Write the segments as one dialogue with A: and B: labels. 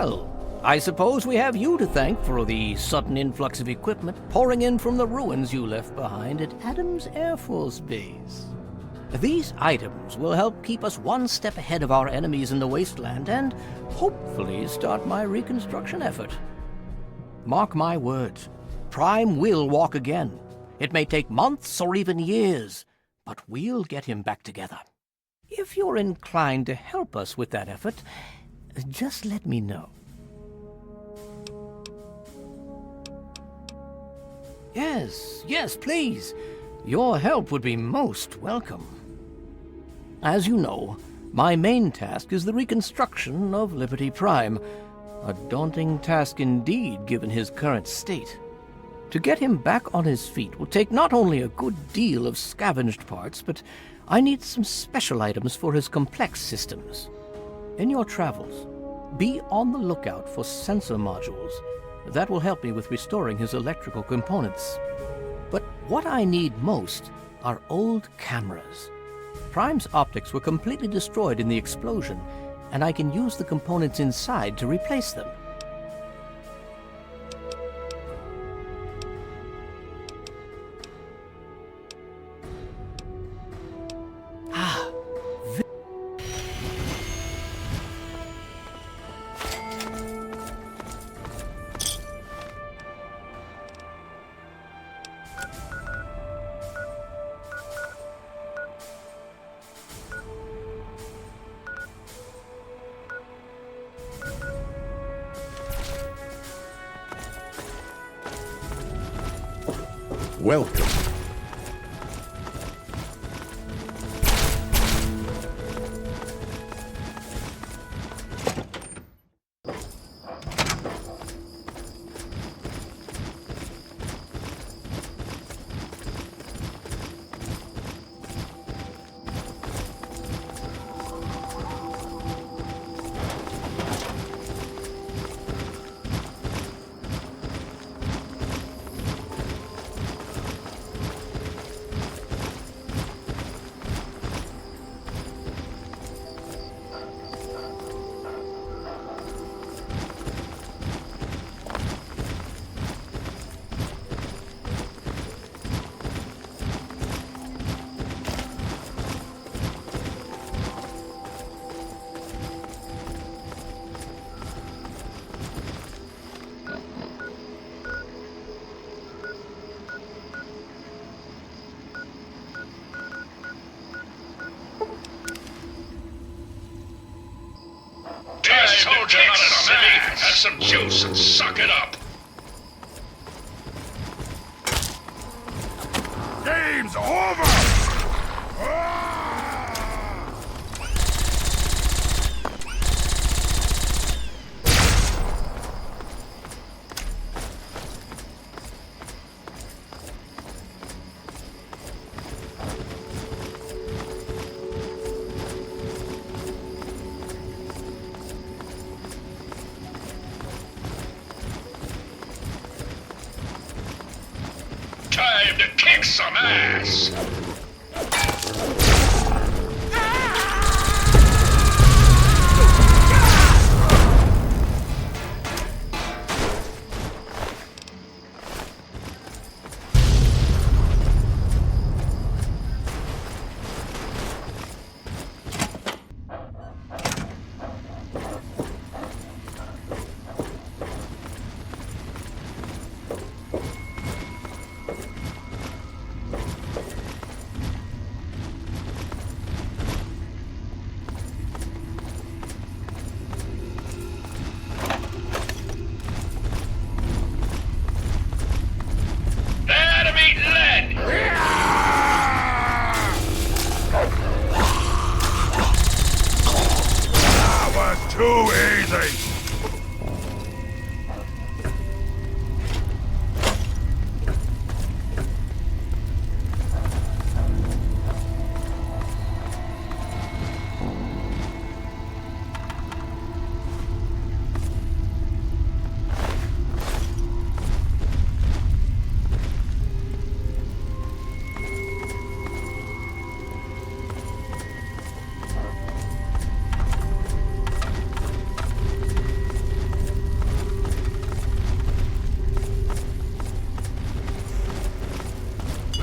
A: Well, I suppose we have you to thank for the sudden influx of equipment pouring in from the ruins you left behind at Adams Air Force Base. These items will help keep us one step ahead of our enemies in the wasteland and hopefully start my reconstruction effort. Mark my words, Prime will walk again. It may take months or even years, but we'll get him back together. If you're inclined to help us with that effort, just let me know. Yes, please. Your help would be most welcome. As you know, my main task is the reconstruction of Liberty Prime. A daunting task indeed, given his current state. To get him back on his feet will take not only a good deal of scavenged parts, but I need some special items for his complex systems. In your travels, be on the lookout for sensor modules. That will help me with restoring his electrical components. But what I need most are old cameras. Prime's optics were completely destroyed in the explosion, and I can use the components inside to replace them.
B: Welcome.
C: Soldier, not a city. Have some juice and suck it up.
B: Game's over!
C: Time to kick some ass!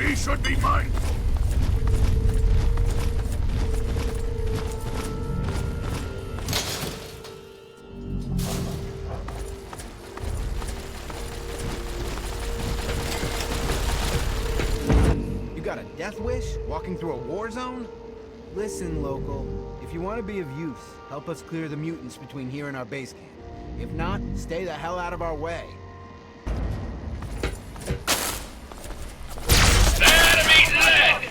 B: We should be mindful.
D: You got a death wish? Walking through a war zone? Listen, local. If you want to be of use, help us clear the mutants between here and our base camp. If not, stay the hell out of our way.
C: Enemy lead!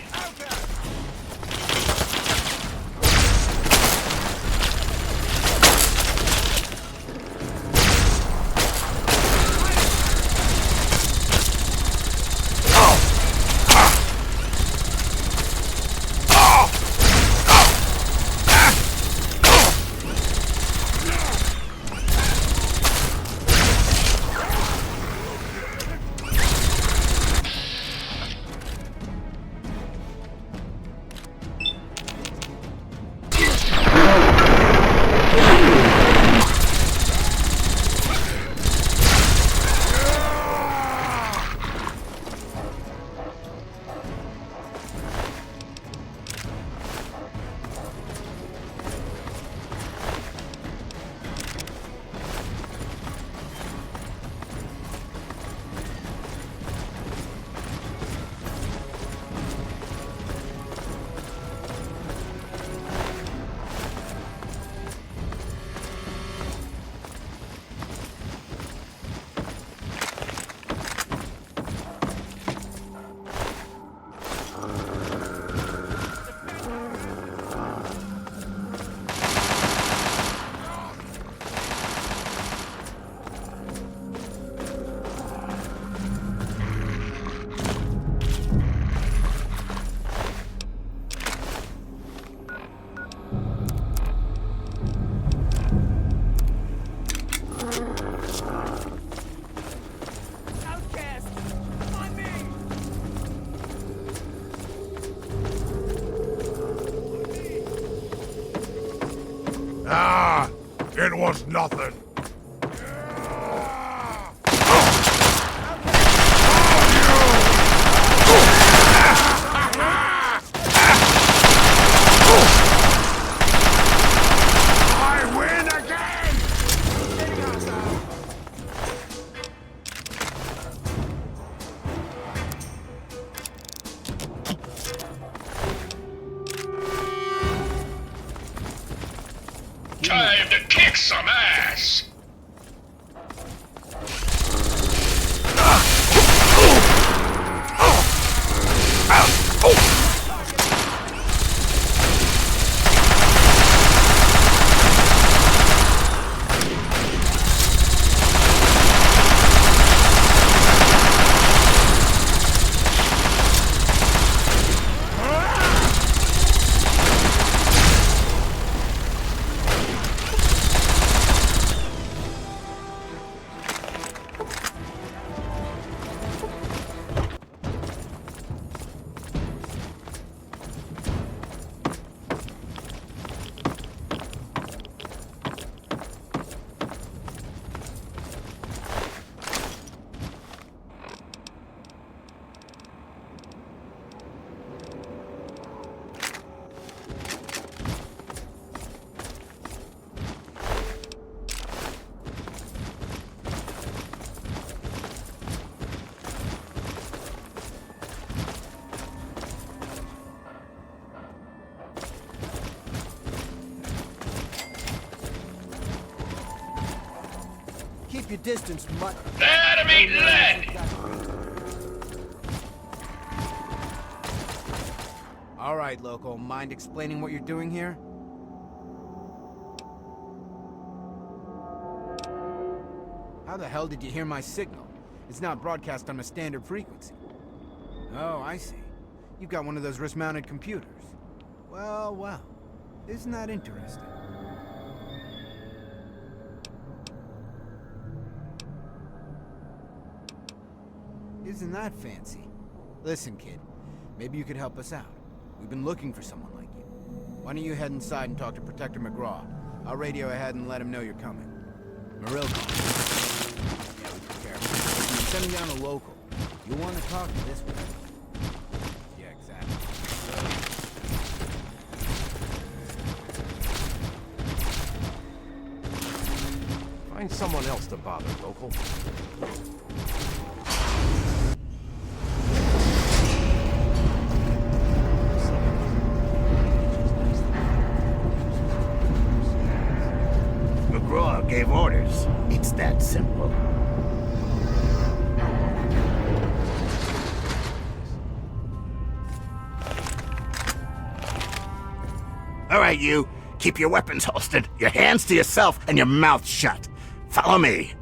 B: Ah, it was nothing. I win again!
C: Time to kick some ass!
D: Keep your distance, mutt.
C: Enemy lead!
D: All right, local. Mind explaining what you're doing here? How the hell did you hear my signal? It's not broadcast on a standard frequency. Oh, I see. You've got one of those wrist-mounted computers. Well, well. Isn't that interesting? Isn't that fancy? Listen, kid. Maybe you could help us out. We've been looking for someone like you. Why don't you head inside and talk to Protector McGraw? I'll radio ahead and let him know you're coming. Marill calling. Yeah, we took care of him. Send him down a local. You'll want to talk to this one.
E: someone else to bother, local.
F: McGraw gave orders. It's that simple. All right, you. Keep your weapons holstered, your hands to yourself, and your mouth shut. Follow me.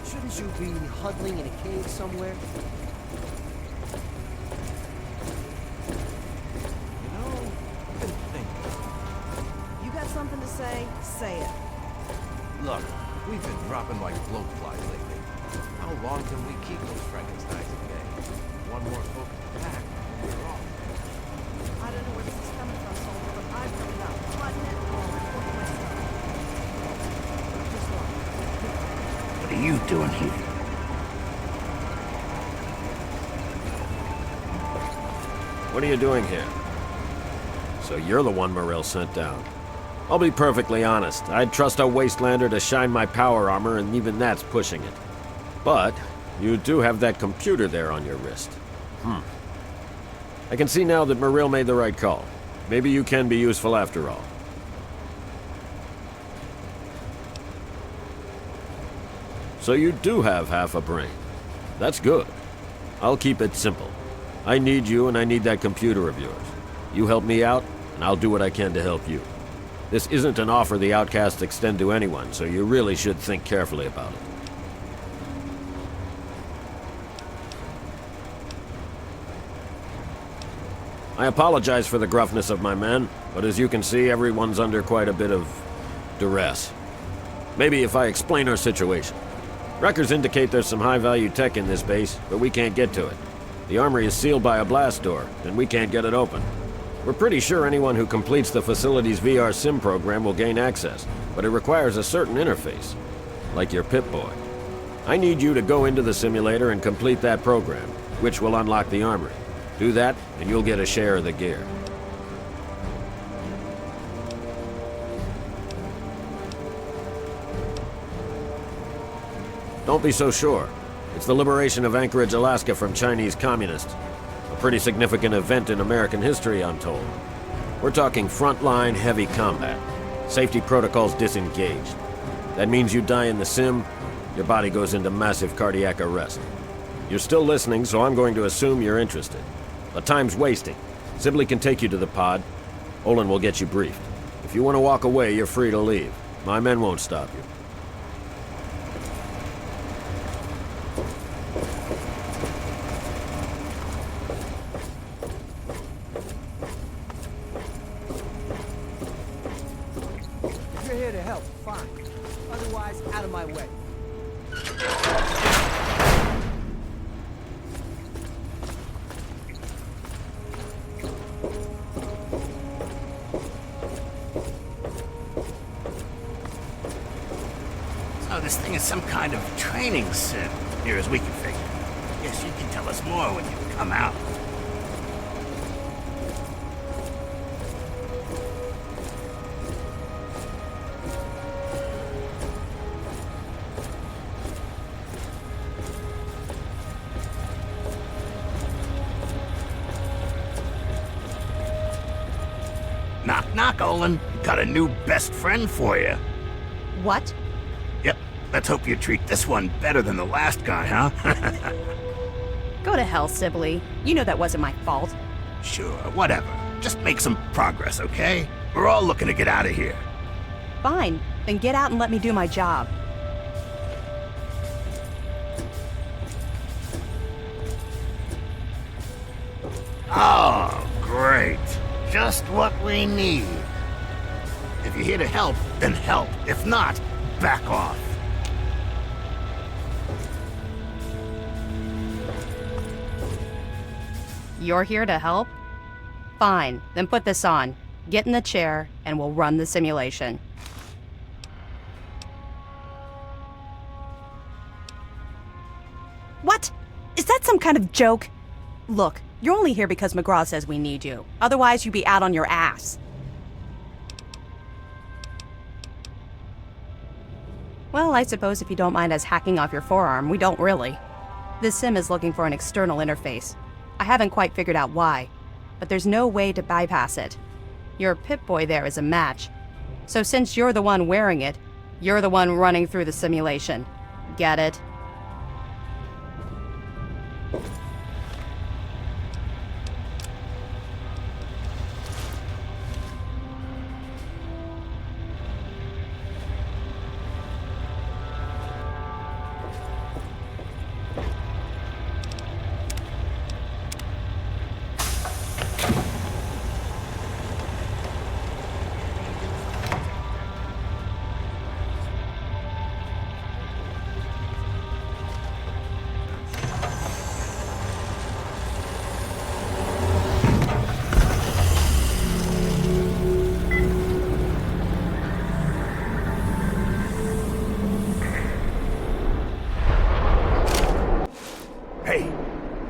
G: Shouldn't you be huddling in a cave somewhere?
E: You know, I've been thinking.
H: You got something to say? Say it.
E: Look, we've been dropping like blowflies lately. How long can we keep those Frankensteins at bay? One more folk in the pack, and we're off.
H: I don't know where this is coming from, soldier, but I've heard about bloodnet all report myself. Just one.
F: What are you doing here?
I: What are you doing here? So you're the one Morell sent down. I'll be perfectly honest. I'd trust a Wastelander to shine my power armor, and even that's pushing it. But you do have that computer there on your wrist. I can see now that Morell made the right call. Maybe you can be useful after all. So you do have half a brain. That's good. I'll keep it simple. I need you, and I need that computer of yours. You help me out, and I'll do what I can to help you. This isn't an offer the outcasts extend to anyone, so you really should think carefully about it. I apologize for the gruffness of my men, but as you can see, everyone's under quite a bit of duress. Maybe if I explain our situation. Records indicate there's some high-value tech in this base, but we can't get to it. The armory is sealed by a blast door, and we can't get it open. We're pretty sure anyone who completes the facility's VR sim program will gain access, but it requires a certain interface, like your Pip-Boy. I need you to go into the simulator and complete that program, which will unlock the armory. Do that, and you'll get a share of the gear. Don't be so sure. It's the liberation of Anchorage, Alaska from Chinese communists. A pretty significant event in American history, I'm told. We're talking frontline heavy combat. Safety protocols disengaged. That means you die in the sim, your body goes into massive cardiac arrest. You're still listening, so I'm going to assume you're interested. But time's wasting. Sibley can take you to the pod. Olin will get you briefed. If you want to walk away, you're free to leave. My men won't stop you.
G: If you're here to help, fine. Otherwise, out of my way.
F: So this thing is some kind of training sim, near as we can figure. Guess you can tell us more when you come out. Knock, knock, Olin. Got a new best friend for you.
H: What?
F: Yep, let's hope you treat this one better than the last guy, huh?
H: Go to hell, Sibley. You know that wasn't my fault.
F: Sure, whatever. Just make some progress, okay? We're all looking to get out of here.
H: Fine. Then get out and let me do my job.
F: Oh, great. Just what we need. If you're here to help, then help. If not, back off.
H: You're here to help?
J: Fine, then put this on. Get in the chair, and we'll run the simulation. What? Is that some kind of joke? Look, you're only here because McGraw says we need you. Otherwise, you'd be out on your ass. Well, I suppose if you don't mind us hacking off your forearm, we don't really. This sim is looking for an external interface. I haven't quite figured out why, but there's no way to bypass it. Your Pip-Boy there is a match. So since you're the one wearing it, you're the one running through the simulation. Get it?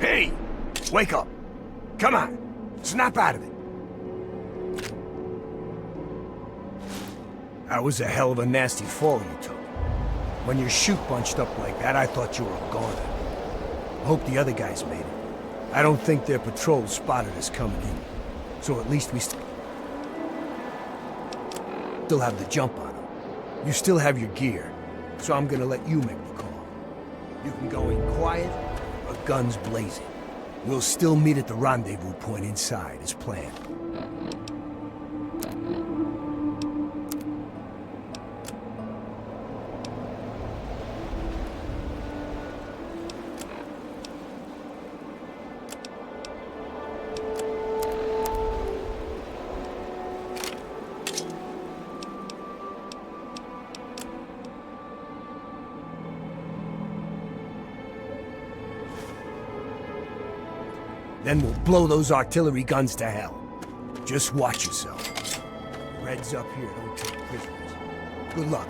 B: Hey! Wake up! Come on! Snap out of it! That was a hell of a nasty fall you took. When your chute bunched up like that, I thought you were a goner. I hope the other guys made it. I don't think their patrol spotted us coming in. So at least we still have the jump on them. You still have your gear, so I'm gonna let you make the call. You can go in quiet, or guns blazing. We'll still meet at the rendezvous point inside, as planned. Then we'll blow those artillery guns to hell. Just watch yourself. Reds up here don't take prisoners. Good luck.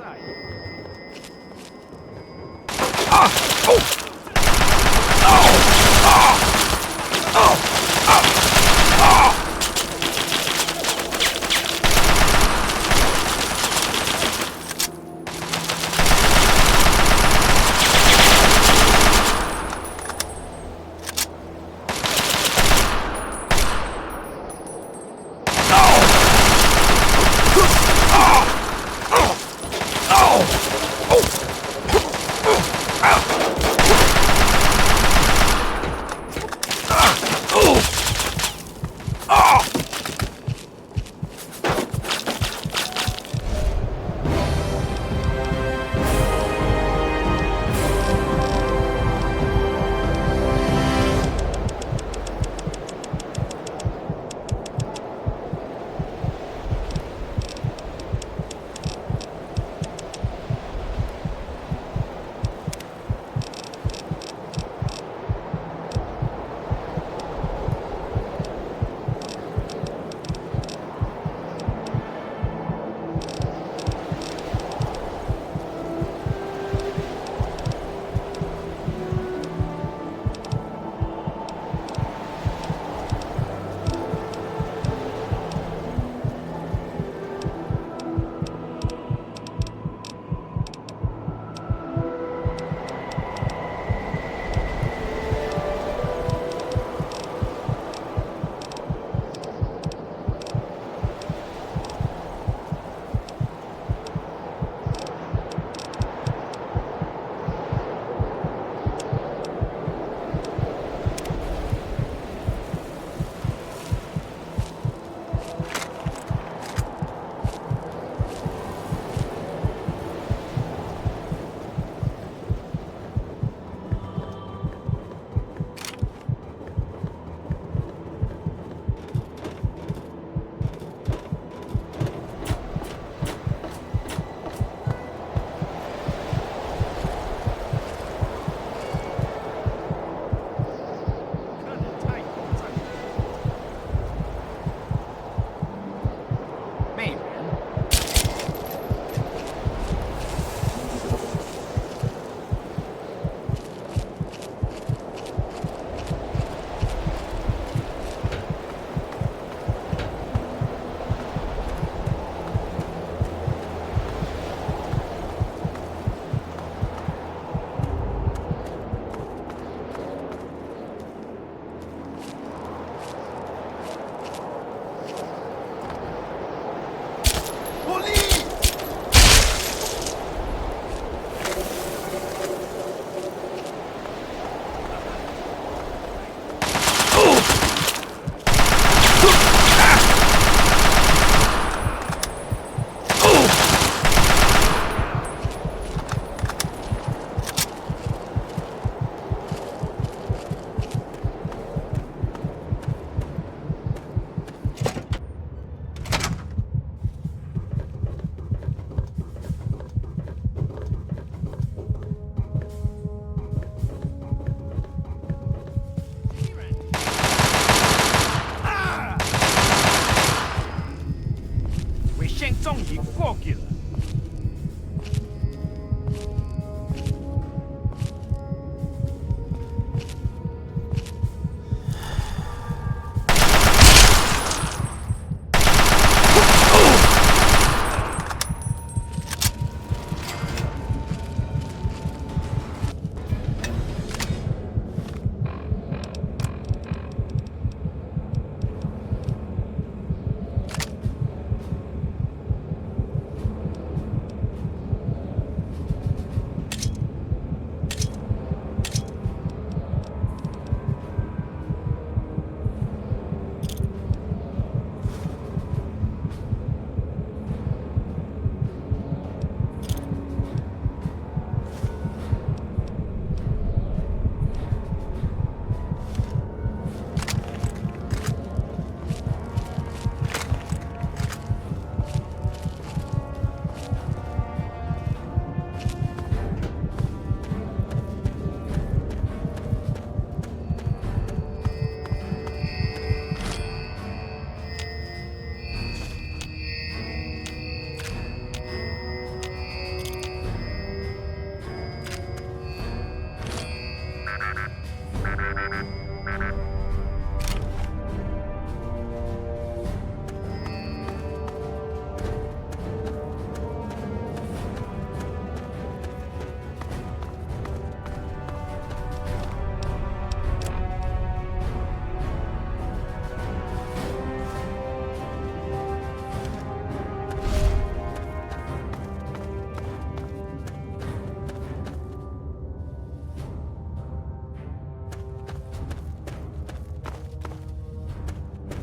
E: inside.
B: Oh!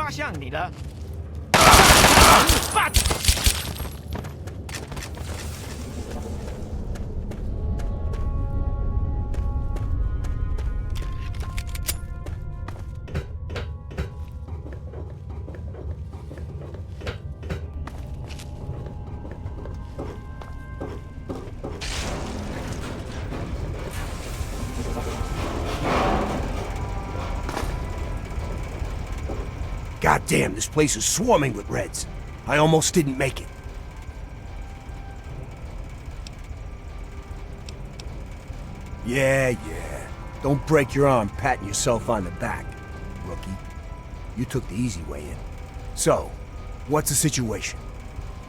G: 抓向你了。
B: God damn, this place is swarming with Reds. I almost didn't make it. Yeah. Don't break your arm patting yourself on the back, rookie. You took the easy way in. So, what's the situation?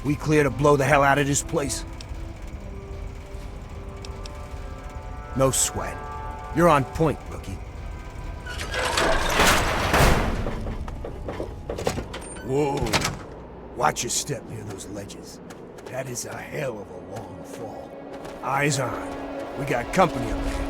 B: We clear to blow the hell out of this place? No sweat. You're on point, rookie. Whoa. Watch your step near those ledges. That is a hell of a long fall. Eyes on. We got company up there.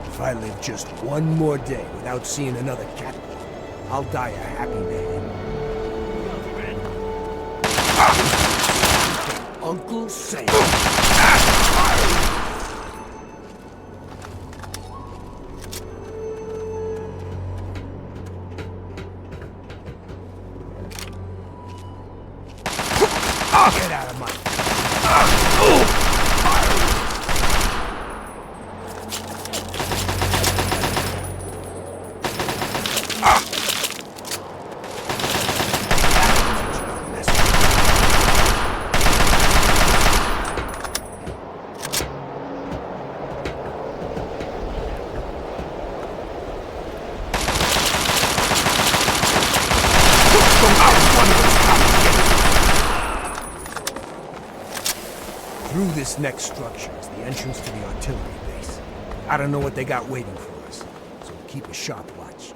B: If I live just one more day without seeing another catwalk, I'll die a happy man. Uncle Sam. Get out of my... Through this next structure is the entrance to the artillery base. I don't know what they got waiting for us, so keep a sharp watch.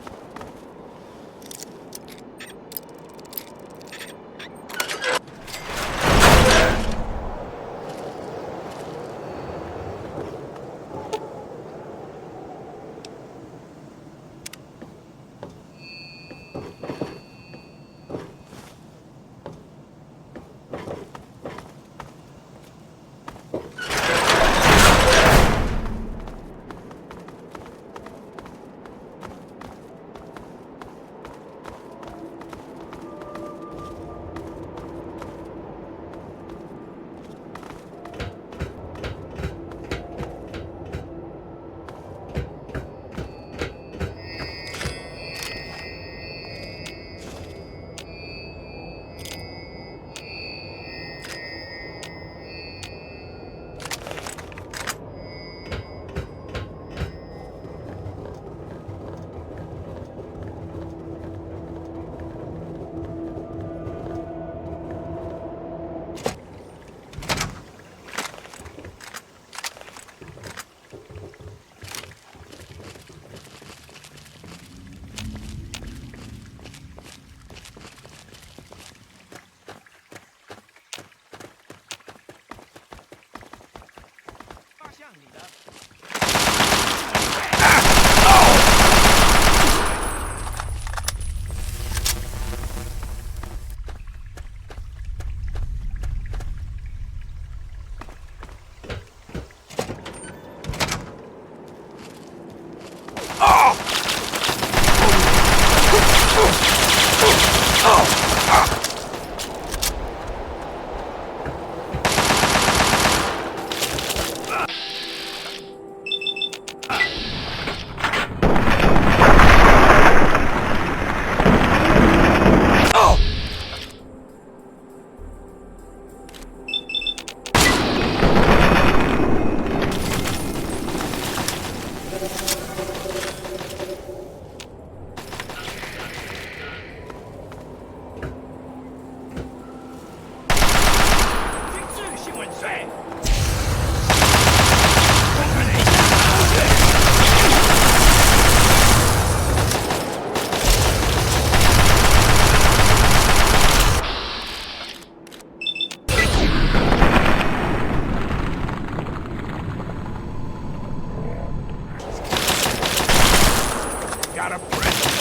B: Got a present.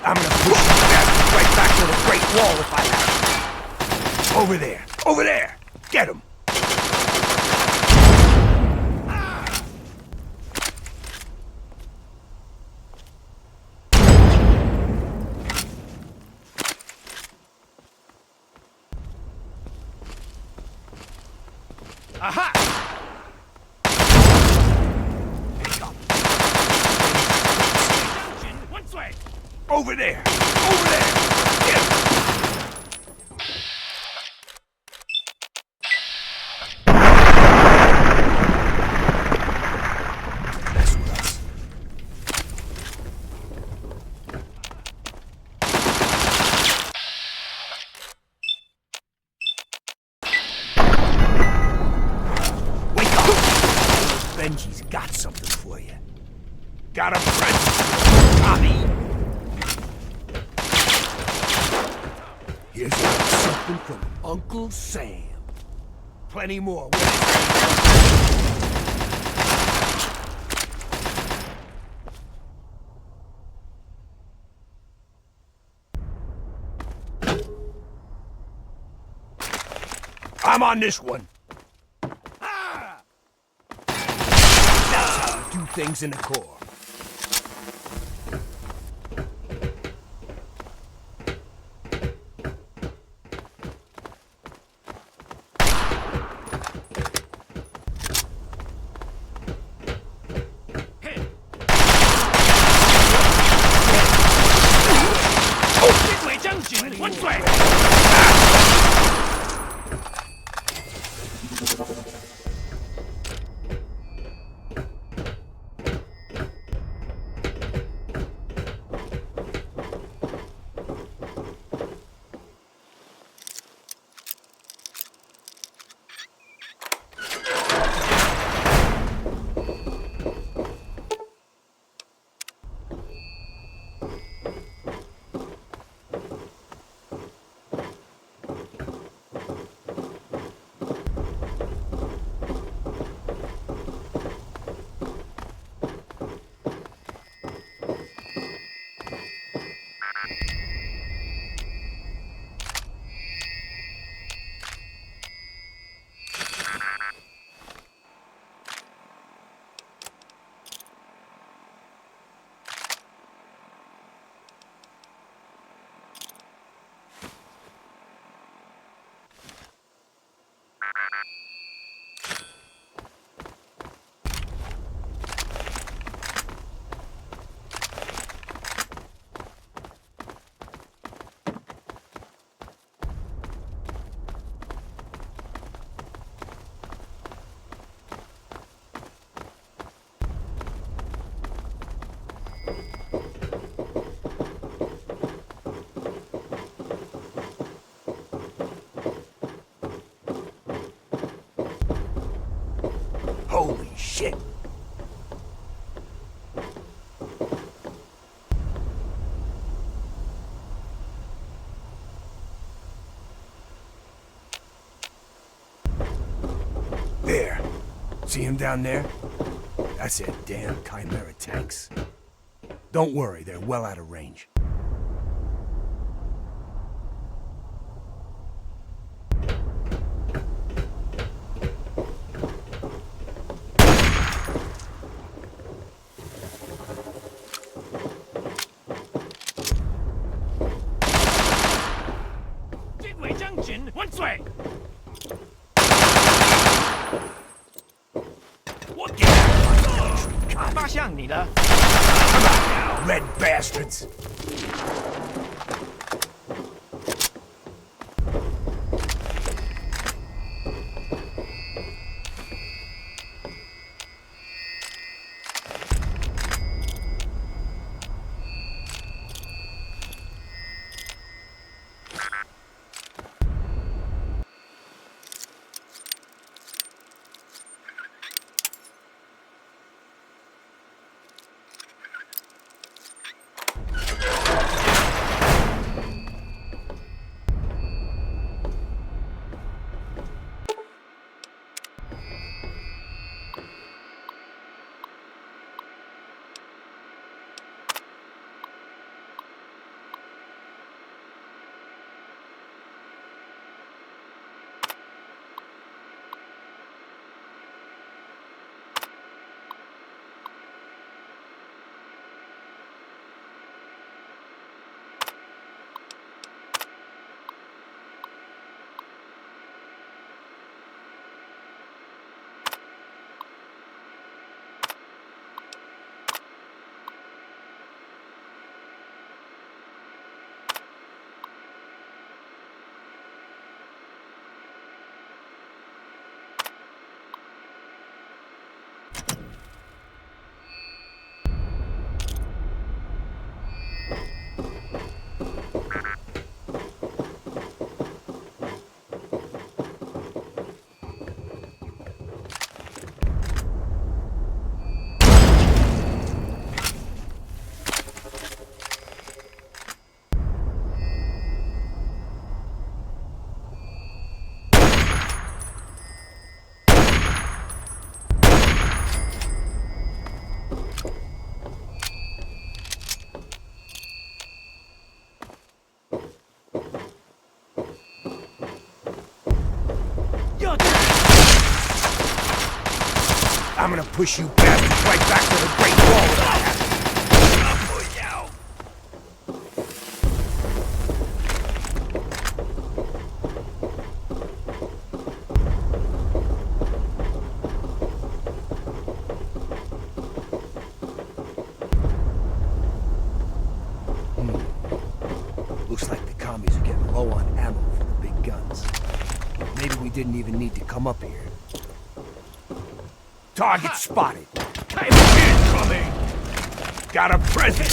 B: I'm gonna push this bastard right back to the Great Wall if I have to. Over there! Over there! Get him! Aha! Over there! Over there! Get him! Mess with us. Wake up! Benji's got something for you. Got a present, Tommy! Here's something from Uncle Sam. Plenty more. I'm on this one. That's how we do things in the Corps. Holy shit! There. See him down there? That's their damn Chimera tanks. Don't worry, they're well out of range. Now, red bastards! I'm gonna push you bastards right back to the Great Wall that I have. Looks like the commies are getting low on ammo for the big guns. Maybe we didn't even need to come up here. Target spotted. Incoming. Got a present.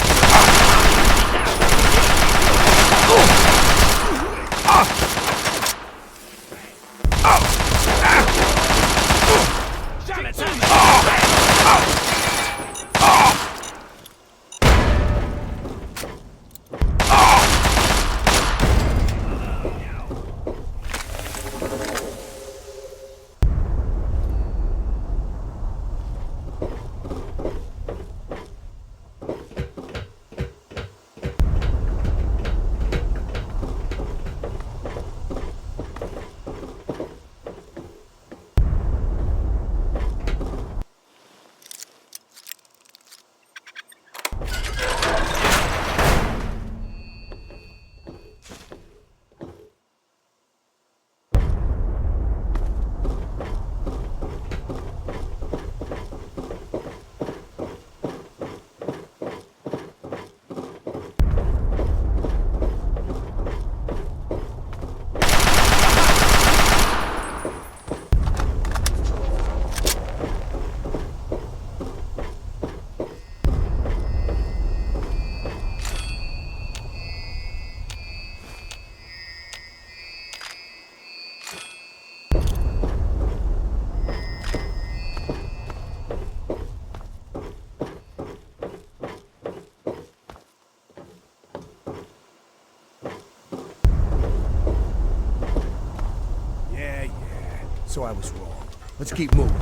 B: So I was wrong. Let's keep moving.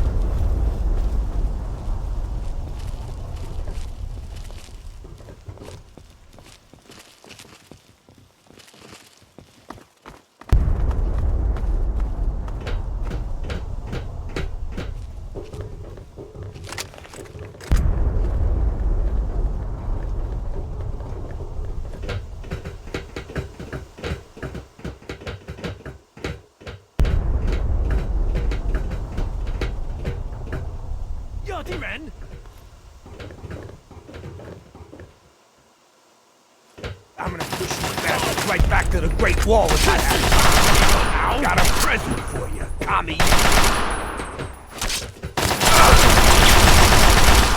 B: after the Great Wall of that. Got a present for you, commie.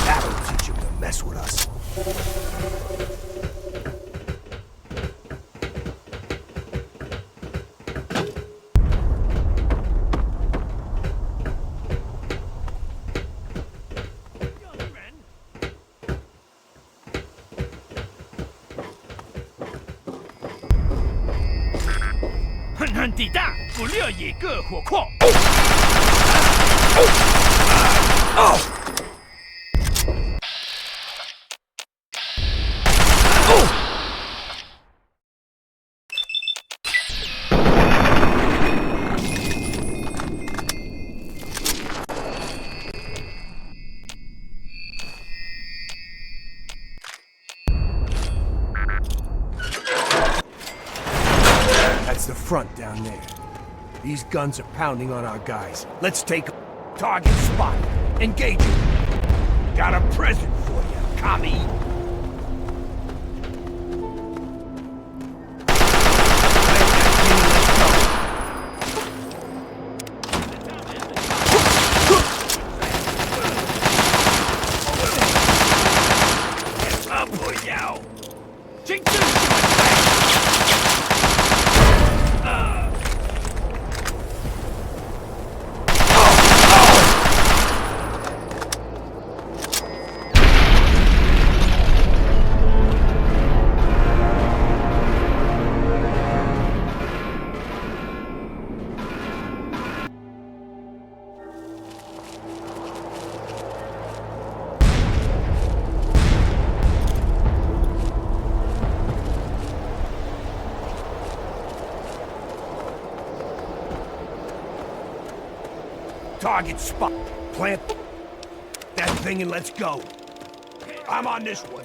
B: That'll teach him to mess with us.
K: 狠狠地大，不料一个火矿。
B: That's the front down there. These guns are pounding on our guys. Let's take them. Target spot. Engage them. Got a present for you, commie. Target spot. Plant that thing and let's go. I'm on this one.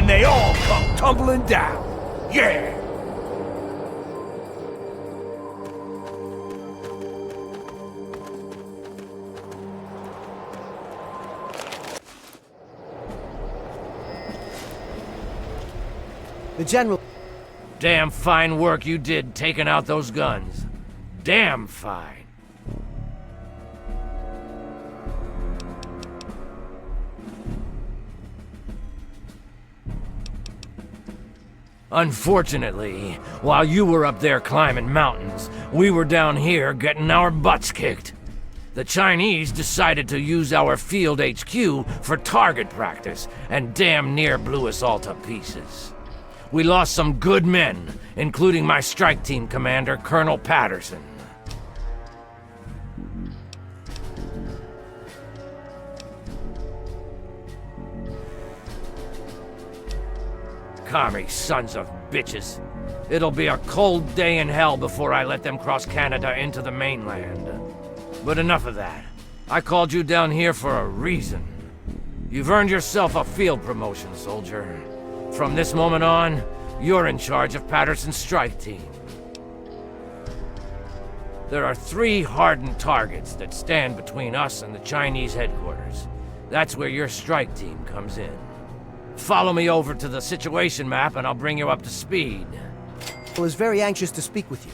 B: and they all come tumbling down. Yeah!
G: The General...
K: Damn fine work you did taking out those guns. Damn fine. Unfortunately, while you were up there climbing mountains, we were down here getting our butts kicked. The Chinese decided to use our field HQ for target practice and damn near blew us all to pieces. We lost some good men, including my strike team commander, Colonel Patterson. Commie sons of bitches. It'll be a cold day in hell before I let them cross Canada into the mainland. But enough of that. I called you down here for a reason. You've earned yourself a field promotion, soldier. From this moment on, you're in charge of Patterson's strike team. There are 3 hardened targets that stand between us and the Chinese headquarters. That's where your strike team comes in. Follow me over to the situation map and I'll bring you up to speed.
G: I was very anxious to speak with you.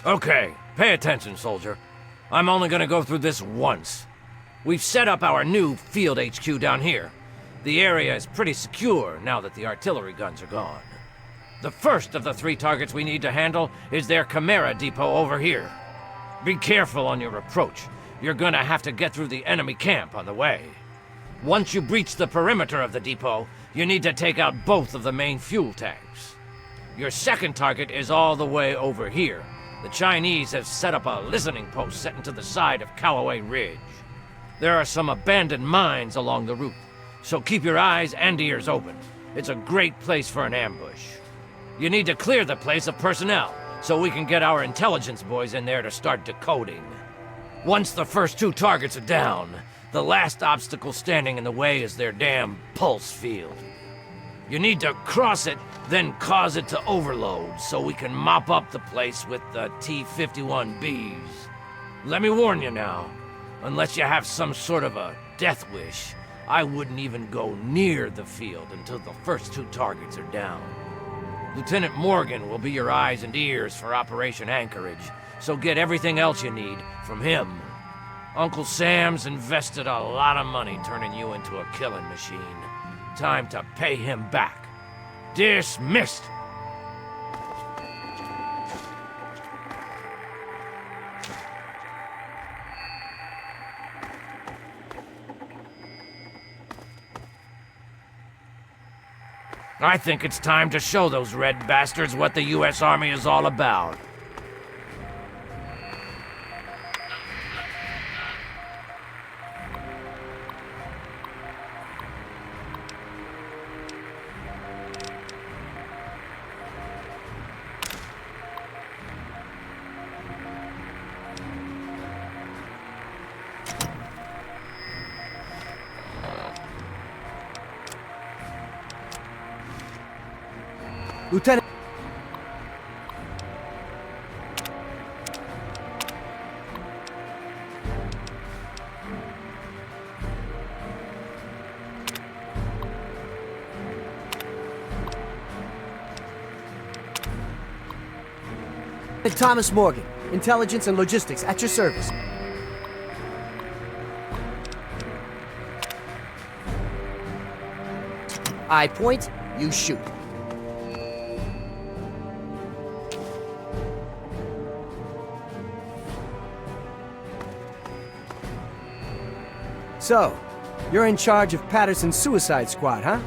K: Okay, pay attention, soldier. I'm only gonna go through this once. We've set up our new field HQ down here. The area is pretty secure now that the artillery guns are gone. The first of the 3 targets we need to handle is their Chimera depot over here. Be careful on your approach. You're gonna have to get through the enemy camp on the way. Once you breach the perimeter of the depot, you need to take out both of the main fuel tanks. Your second target is all the way over here. The Chinese have set up a listening post set into the side of Callaway Ridge. There are some abandoned mines along the route, so keep your eyes and ears open. It's a great place for an ambush. You need to clear the place of personnel, so we can get our intelligence boys in there to start decoding. Once the first 2 targets are down, the last obstacle standing in the way is their damn pulse field. You need to cross it, then cause it to overload so we can mop up the place with the T-51Bs. Let me warn you now, unless you have some sort of a death wish, I wouldn't even go near the field until the first 2 targets are down. Lieutenant Morgan will be your eyes and ears for Operation Anchorage, so get everything else you need from him. Uncle Sam's invested a lot of money turning you into a killing machine. Time to pay him back. Dismissed! I think it's time to show those red bastards what the U.S. Army is all about.
G: Lieutenant... Thomas Morgan, Intelligence and Logistics, at your service. I point, you shoot.
B: So, you're in charge of Patterson's suicide squad, huh?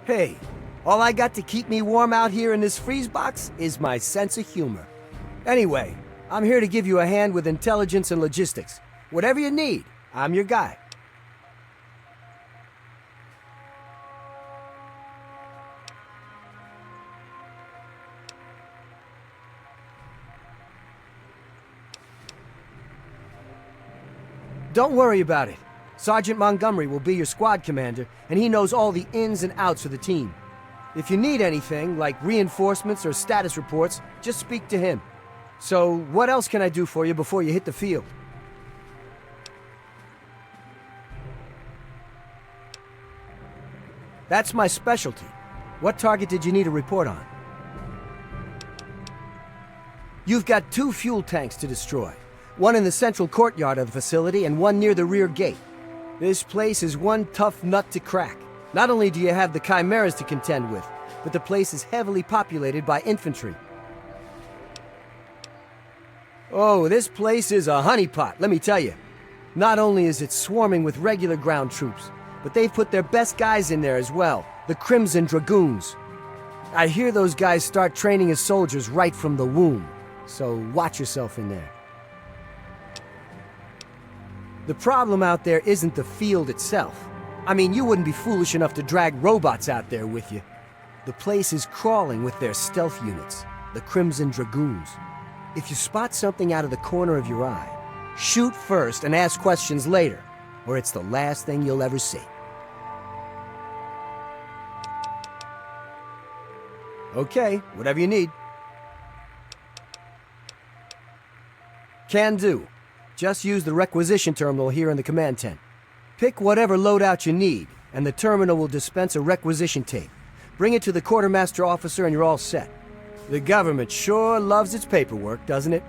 B: Hey, all I got to keep me warm out here in this freeze box is my sense of humor. Anyway, I'm here to give you a hand with intelligence and logistics. Whatever you need, I'm your guy. Don't worry about it. Sergeant Montgomery will be your squad commander, and he knows all the ins and outs of the team. If you need anything, like reinforcements or status reports, just speak to him. So, what else can I do for you before you hit the field? That's my specialty. What target did you need a report on? You've got 2 fuel tanks to destroy. One in the central courtyard of the facility and one near the rear gate. This place is one tough nut to crack. Not only do you have the chimeras to contend with, but the place is heavily populated by infantry. Oh, this place is a honeypot, let me tell you. Not only is it swarming with regular ground troops, but they've put their best guys in there as well, the Crimson Dragoons. I hear those guys start training as soldiers right from the womb, so watch yourself in there. The problem out there isn't the field itself. I mean, you wouldn't be foolish enough to drag robots out there with you. The place is crawling with their stealth units, the Crimson Dragoons. If you spot something out of the corner of your eye, shoot first and ask questions later, or it's the last thing you'll ever see. Okay, whatever you need. Can do. Just use the requisition terminal here in the command tent. Pick whatever loadout you need, and the terminal will dispense a requisition tape. Bring it to the quartermaster officer and you're all set. The government sure loves its paperwork, doesn't it?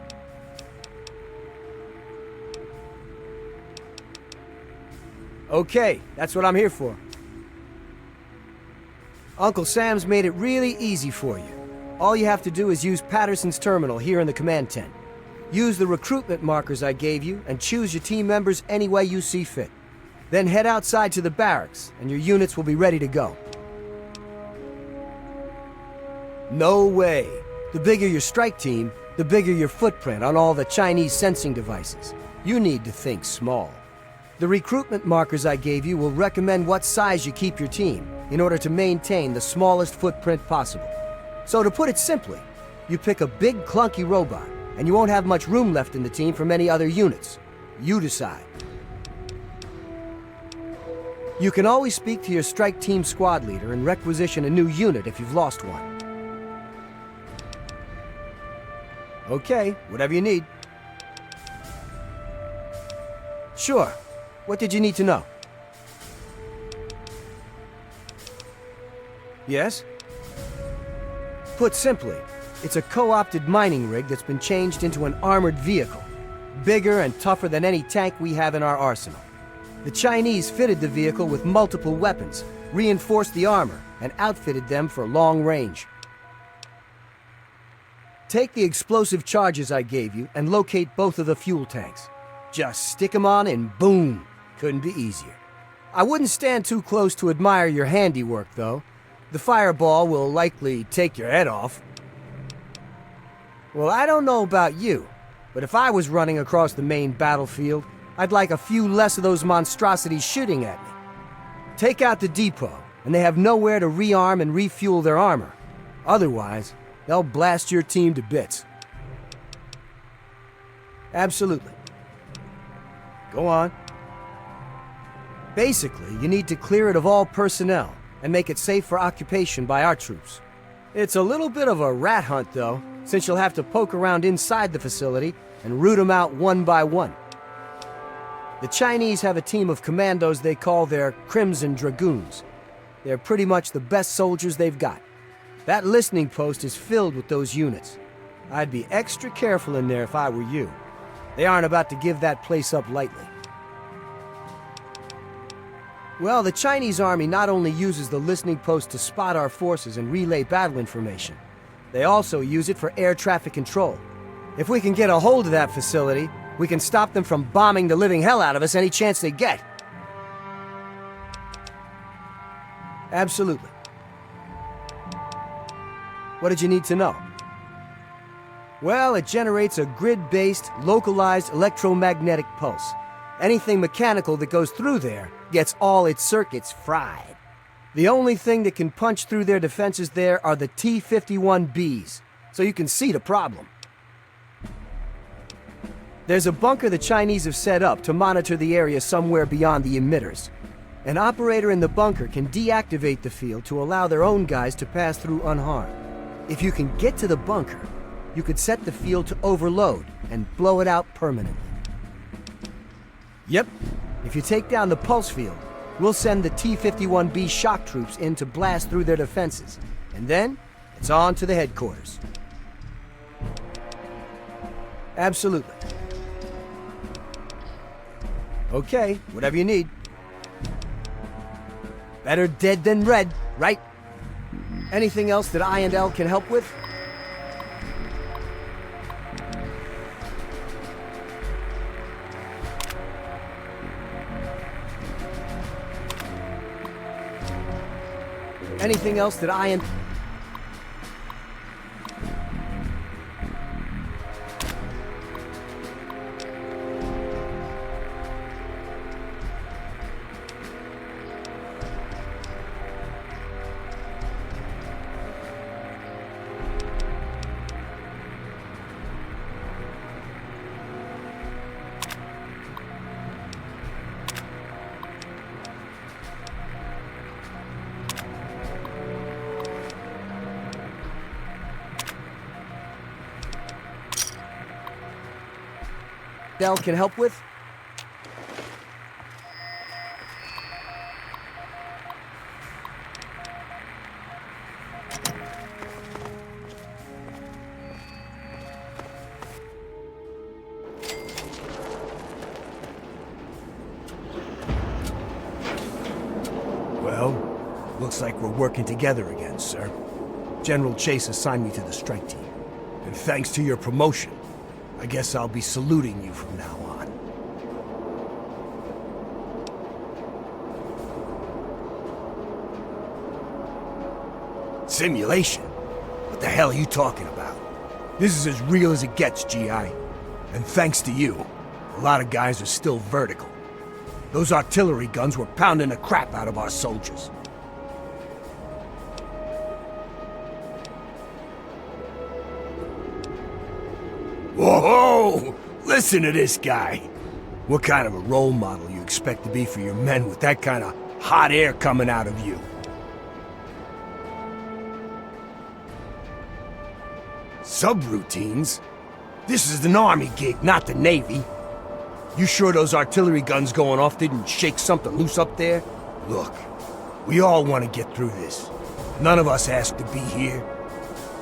B: Okay, that's what I'm here for. Uncle Sam's made it really easy for you. All you have to do is use Patterson's terminal here in the command tent. Use the recruitment markers I gave you and choose your team members any way you see fit. Then head outside to the barracks and your units will be ready to go. No way. The bigger your strike team, the bigger your footprint on all the Chinese sensing devices. You need to think small. The recruitment markers I gave you will recommend what size you keep your team in order to maintain the smallest footprint possible. So to put it simply, you pick a big clunky robot and you won't have much room left in the team for many other units. You decide. You can always speak to your strike team squad leader and requisition a new unit if you've lost one. Okay, whatever you need. Sure. What did you need to know? Yes? Put simply, it's a co-opted mining rig that's been changed into an armored vehicle. Bigger and tougher than any tank we have in our arsenal. The Chinese fitted the vehicle with multiple weapons, reinforced the armor, and outfitted them for long range. Take the explosive charges I gave you and locate both of the fuel tanks. Just stick them on and boom! Couldn't be easier. I wouldn't stand too close to admire your handiwork, though. The fireball will likely take your head off. Well, I don't know about you, but if I was running across the main battlefield, I'd like a few less of those monstrosities shooting at me. Take out the depot, and they have nowhere to rearm and refuel their armor. Otherwise, they'll blast your team to bits. Absolutely. Go on. Basically, you need to clear it of all personnel and make it safe for occupation by our troops. It's a little bit of a rat hunt, though, since you'll have to poke around inside the facility and root them out one by one. The Chinese have a team of commandos they call their Crimson Dragoons. They're pretty much the best soldiers they've got. That listening post is filled with those units. I'd be extra careful in there if I were you. They aren't about to give that place up lightly. Well, the Chinese army not only uses the listening post to spot our forces and relay battle information, they also use it for air traffic control. If we can get a hold of that facility, we can stop them from bombing the living hell out of us any chance they get. Absolutely. What did you need to know? Well, it generates a grid-based, localized electromagnetic pulse. Anything mechanical that goes through there gets all its circuits fried. The only thing that can punch through their defenses there are the T-51Bs, so you can see the problem. There's a bunker the Chinese have set up to monitor the area somewhere beyond the emitters. An operator in the bunker can deactivate the field to allow their own guys to pass through unharmed. If you can get to the bunker, you could set the field to overload and blow it out permanently. Yep, if you take down the pulse field, we'll send the T-51B shock troops in to blast through their defenses, and then it's on to the headquarters. Absolutely. Okay, whatever you need. Better dead than red, right? Anything else that I and L can help with? Anything else that I and... Dell can help with? Well, looks like we're working together again, sir. General Chase assigned me to the strike team. And thanks to your promotion, I guess I'll be saluting you from now on. Simulation? What the hell are you talking about? This is as real as it gets, G.I. And thanks to you, a lot of guys are still vertical. Those artillery guns were pounding the crap out of our soldiers. Whoa! Listen to this guy. What kind of a role model you expect to be for your men with that kind of hot air coming out of you? Subroutines? This is an army gig, not the Navy. You sure those artillery guns going off didn't shake something loose up there? Look, we all want to get through this. None of us asked to be here.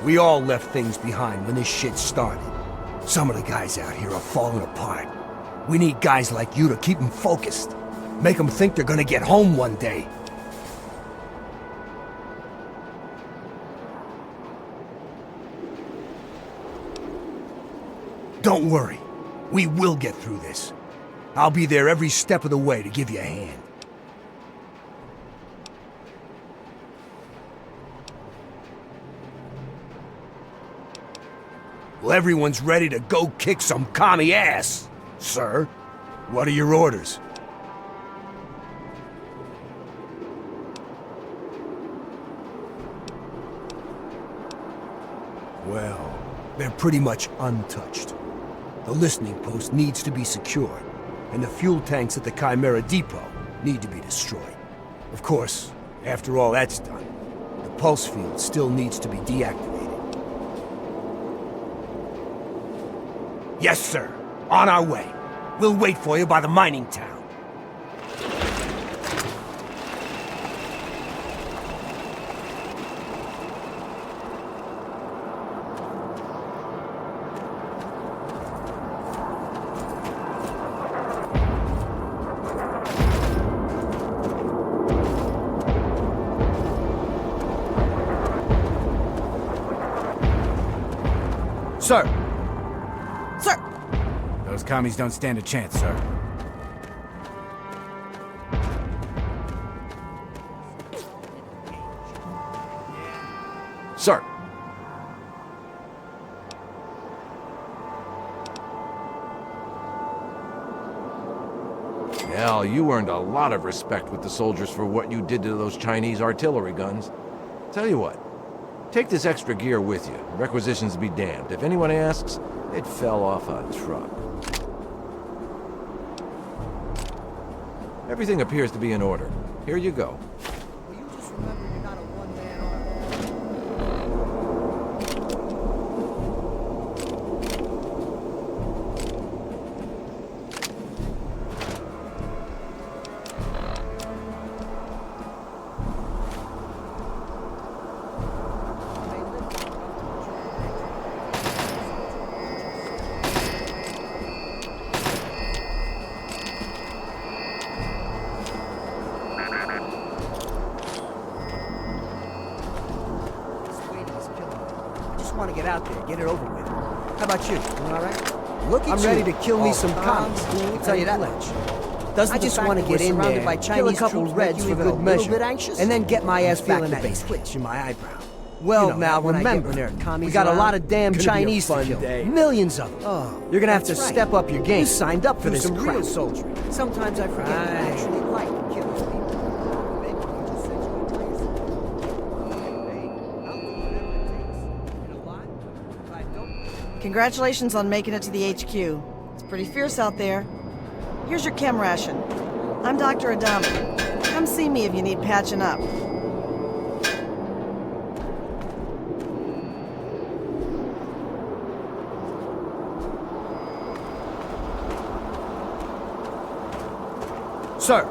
B: We all left things behind when this shit started. Some of the guys out here are falling apart. We need guys like you to keep them focused. Make them think they're gonna get home one day. Don't worry. We will get through this. I'll be there every step of the way to give you a hand. Well, everyone's ready to go kick some commie ass, sir. What are your orders? Well, they're pretty much untouched. The listening post needs to be secured, and the fuel tanks at the Chimera Depot need to be destroyed. Of course, after all that's done, the pulse field still needs to be deactivated. Yes, sir. On our way. We'll wait for you by the mining town.
G: Sir!
H: Sir!
D: Those commies don't stand a chance, sir.
E: Sir! Well, you earned a lot of respect with the soldiers for what you did to those Chinese artillery guns. Tell you what, take this extra gear with you. Requisitions be damned. If anyone asks, it fell off a truck. Everything appears to be in order. Here you go.
G: Will you just remember you're not a one-man army? Want to get out there, get it over with. How about you? You all right?
L: Look at
G: I'm
L: you.
G: ready to kill me
L: All
G: some
L: calm,
G: commies.
L: cool,
G: I'll tell you that
L: and
G: much.
L: collected.
G: Doesn't
L: I
G: the
L: just
G: fact
L: want to
G: that we're
L: get in
G: surrounded
L: there,
G: by
L: kill a
G: Chinese
L: couple
G: troops
L: reds
G: make you
L: for
G: even
L: good
G: a little
L: measure,
G: bit anxious?
L: and then get my
B: I'm
L: ass back
B: feeling
L: to
B: that
L: base.
B: twitch in my eyebrow.
G: Well,
B: You know,
G: now
B: that when I get
G: remember,
B: when there are commies
G: we got a
B: around,
G: lot of damn
B: it's gonna be a
G: Chinese to
B: fun
G: kill.
B: day.
G: Millions of them.
B: Oh,
G: You're gonna have to
B: that's right.
G: step up your game.
B: You signed up for
G: Do
B: this
G: some
B: crap.
G: real soldiering.
L: Sometimes I forget I actually like killing people.
G: Maybe we just set you in place. Hey, I'll do whatever it takes. You know why? If I don't...
H: Congratulations on making it to the HQ. It's pretty fierce out there. Here's your chem ration. I'm Dr. Adama. Come see me if you need patching up.
G: Sir!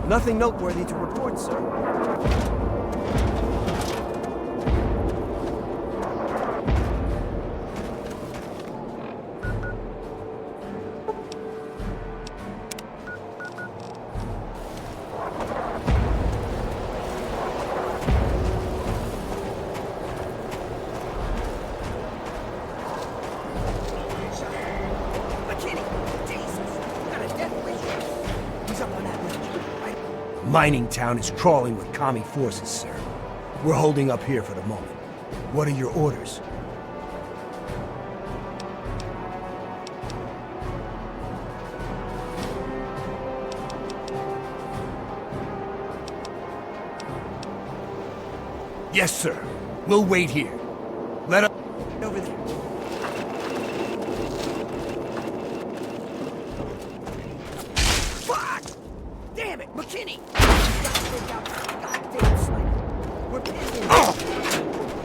G: Nothing noteworthy to report, sir.
B: Mining town is crawling with commie forces, sir. We're holding up here for the moment. What are your orders? Yes, sir. We'll wait here. Let us... Over there.
L: Fuck! Damn it, McKinney! Goddamn sniper. We're picking.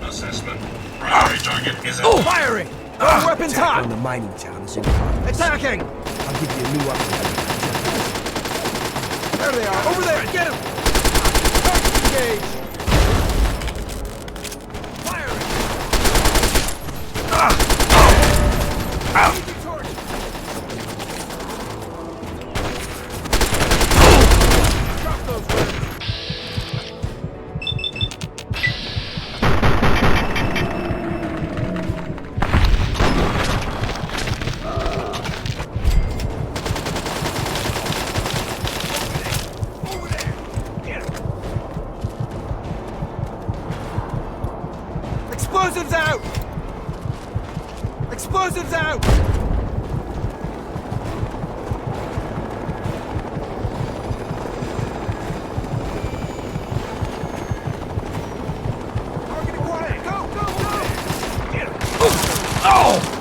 C: Assessment. Primary target is
G: Firing! Our weapons
B: Attack
G: hot!
B: on the mining town is in progress.
G: Attacking!
B: I'll give you a new upgrade.
G: There they are! Over there! Get them! Engage! Firing! Easy target. Drop those reds! Explosives out! Explosives out! Target acquired! Go, go, go! Get him! Oh!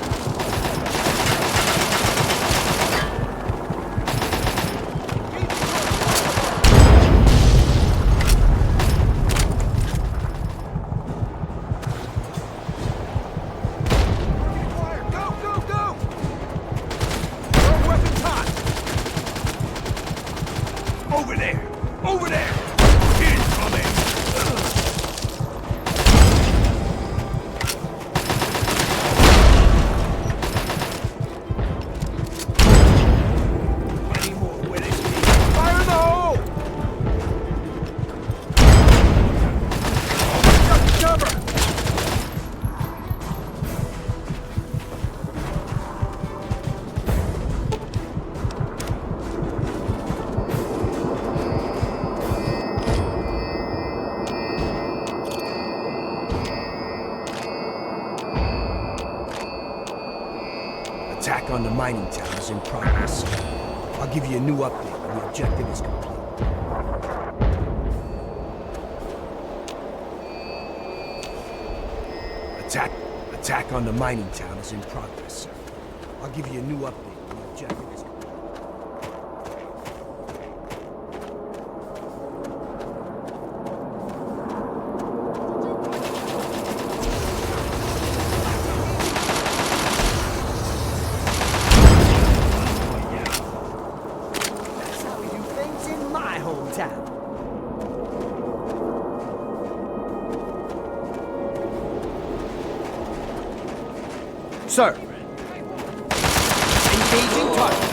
B: Attack on the mining town is in progress. I'll give you a new update when the objective is complete. Attack on the mining town is in progress, sir. I'll give you a new update when the objective is complete.
L: That's how we do things in my hometown.
B: Sir!
L: Engaging target.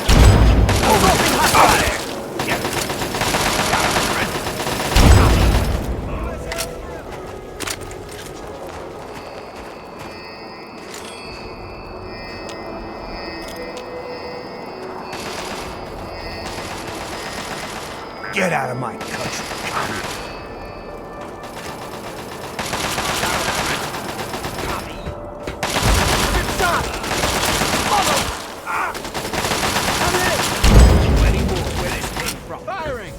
B: Get out of my country, commie!
D: Firing!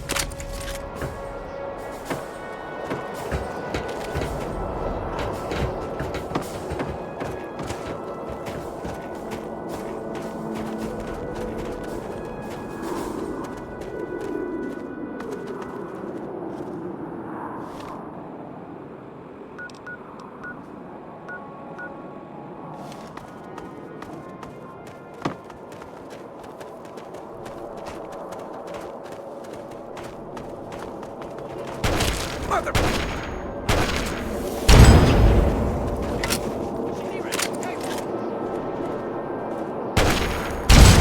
B: Mother...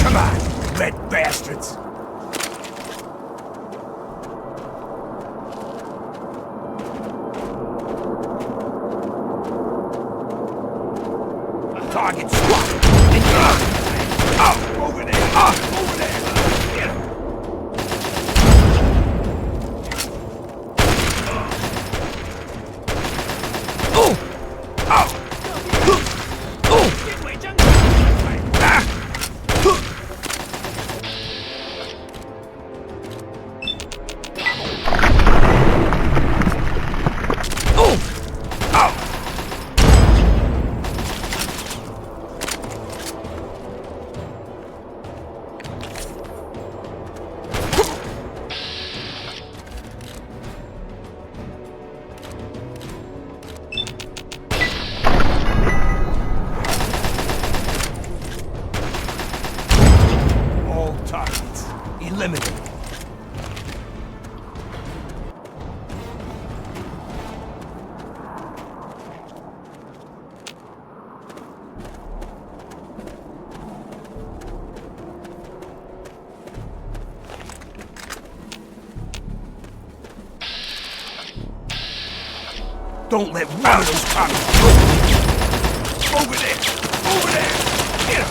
B: Come on, red bastards! Target spotted! Over there! Over there! Get him! Targets eliminated. Don't let one of those commies go. Over there! Over there! Get him!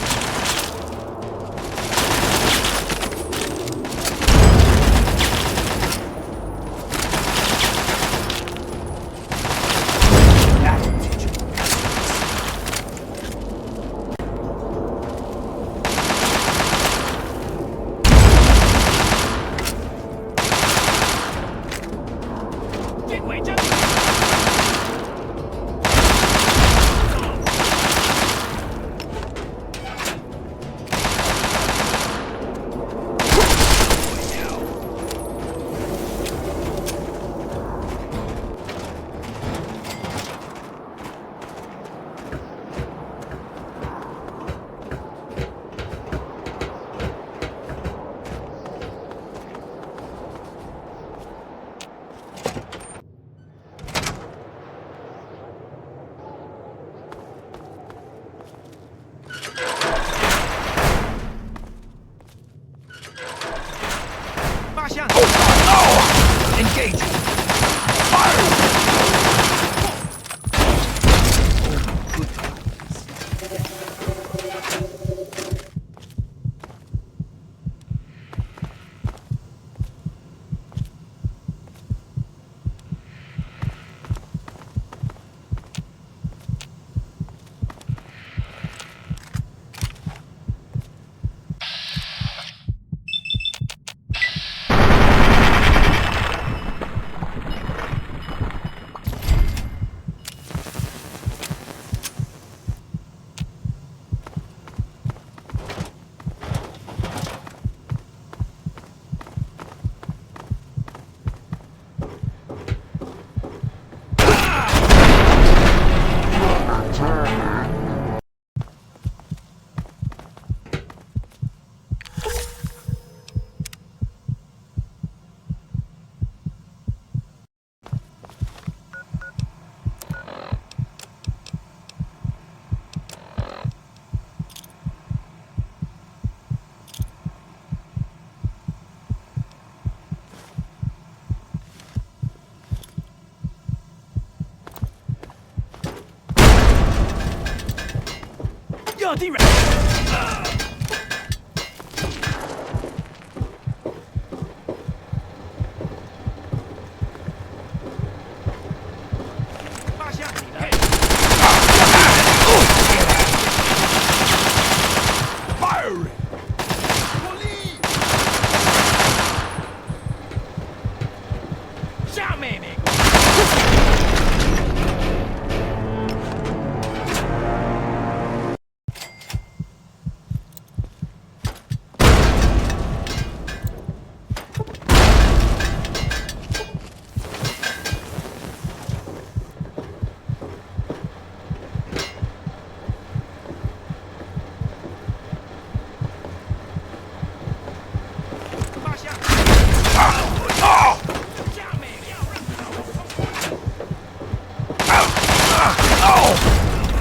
B: Filthy rat!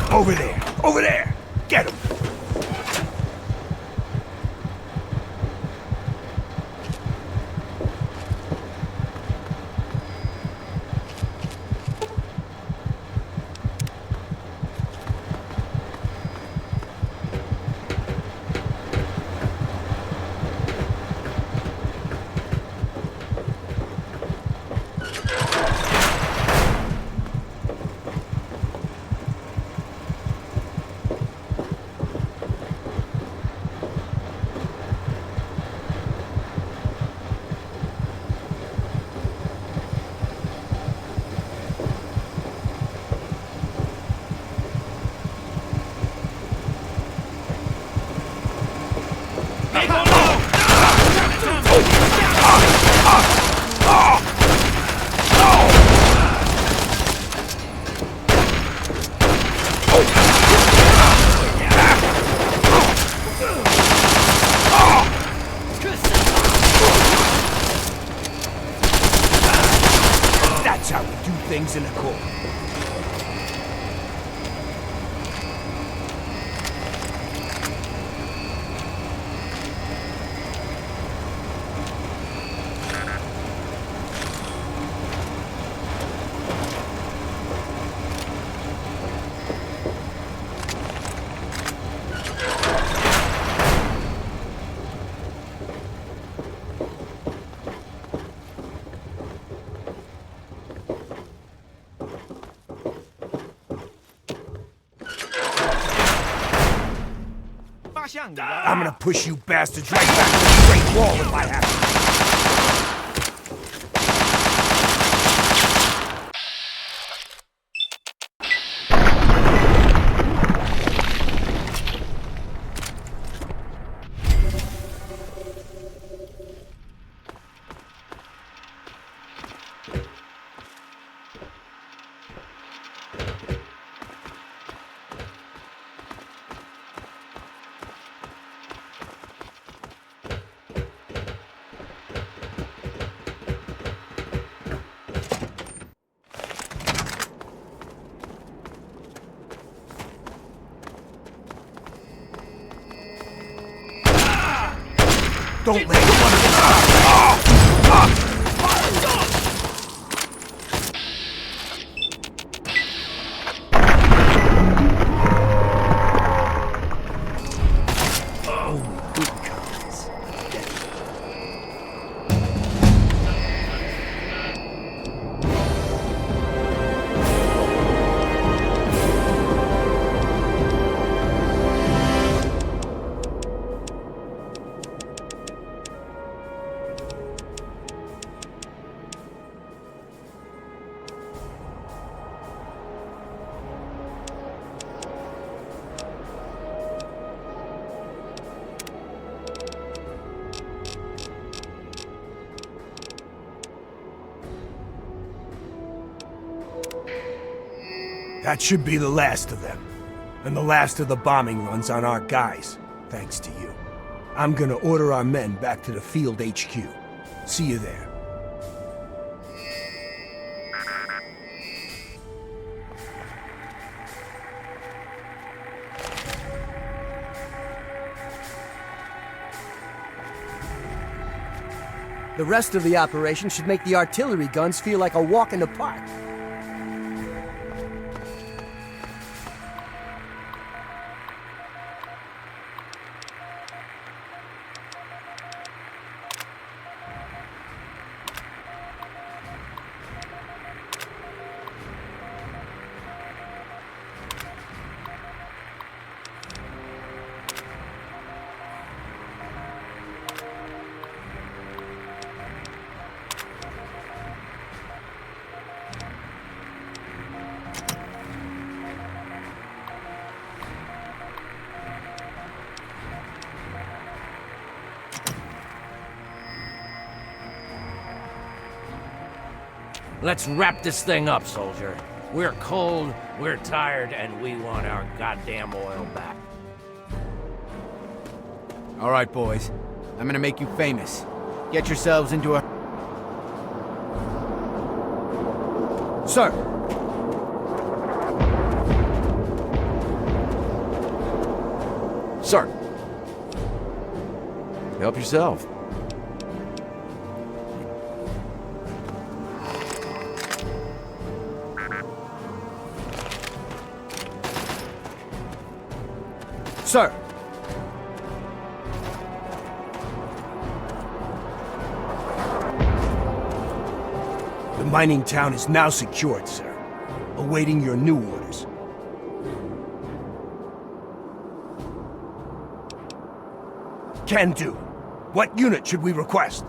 B: Over there! Over there! Get him! That's how we do things in the court. I'm gonna push you bastards right back to the Great Wall if I have to. Don't let him run That should be the last of them. And the last of the bombing runs on our guys, thanks to you. I'm gonna order our men back to the field HQ. See you there.
L: The rest of the operation should make the artillery guns feel like a walk in the park.
K: Let's wrap this thing up, soldier. We're cold, we're tired, and we want our goddamn oil back.
D: All right, boys. I'm gonna make you famous. Get yourselves into a...
B: Sir!
E: Sir! Help yourself.
B: Sir! The mining town is now secured, sir. Awaiting your new orders. Can do. What unit should we request?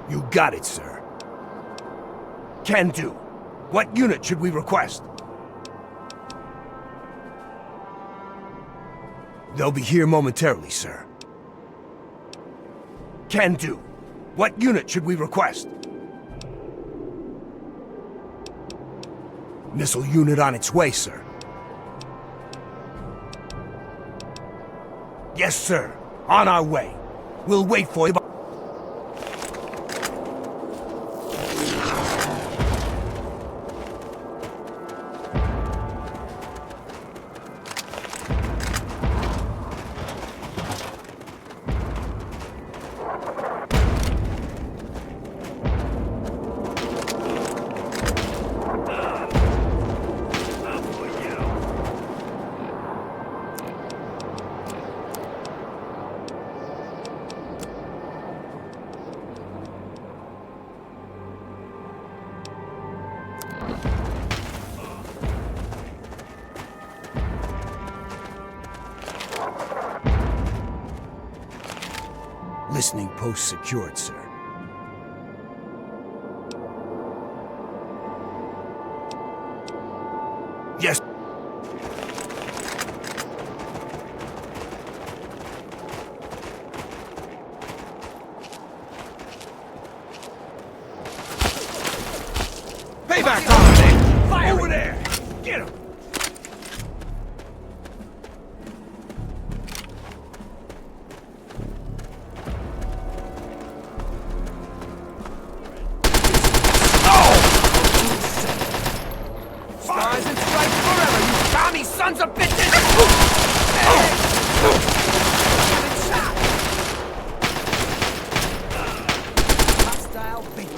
B: You got it, sir. Can do. What unit should we request? They'll be here momentarily, sir. Can do. What unit should we request? Missile unit on its way, sir. Yes, sir. On our way. We'll wait for you. Listening post secured, sir. Yes. Payback time, man! Fire over there! Get him!
L: Sons of bitches! Hostile beat.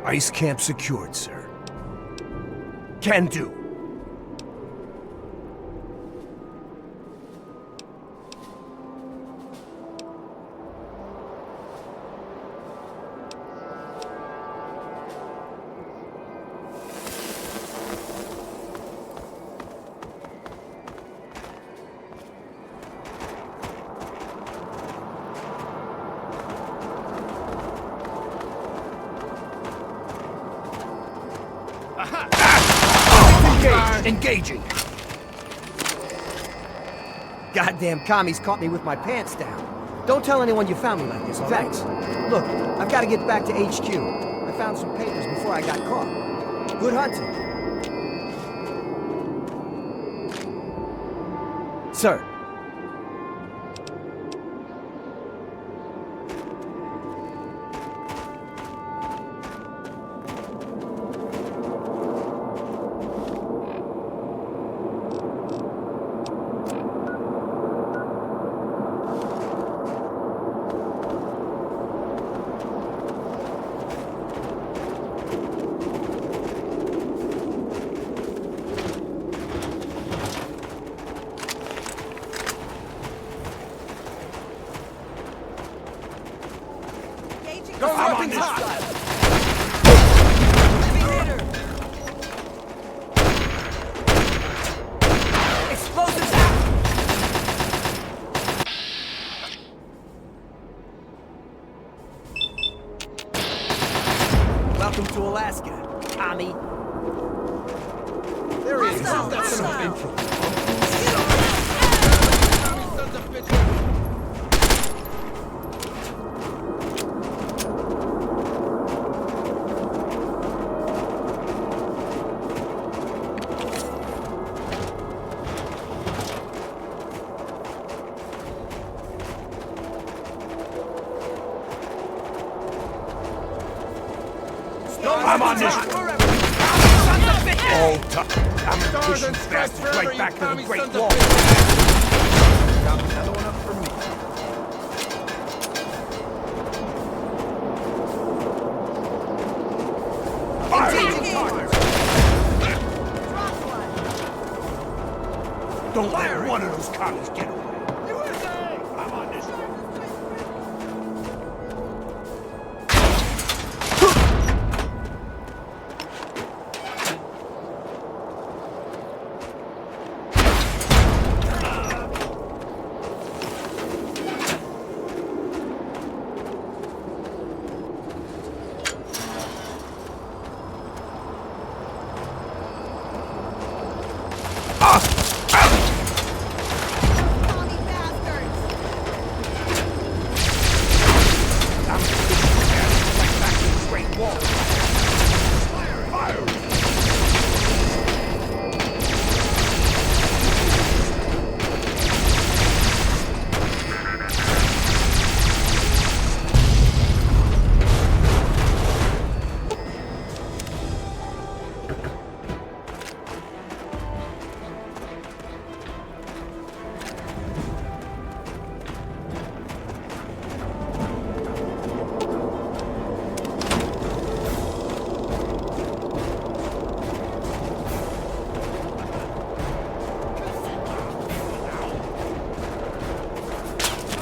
L: Ice camp secured, sir. Can do.
B: Engaging.
L: Goddamn commies caught me with my pants down. Don't tell anyone you found me like this, all right? Look, I've got to get back to HQ. I found some papers before I got caught. Good hunting. Sir. Welcome to Alaska, Tommy. There he is. That's some intro.
B: I'm on this. Oh, tough. I'm gonna push you bastards right back to the Great Wall. Got another one up for me. Don't let one of those commies get away. I'm on this.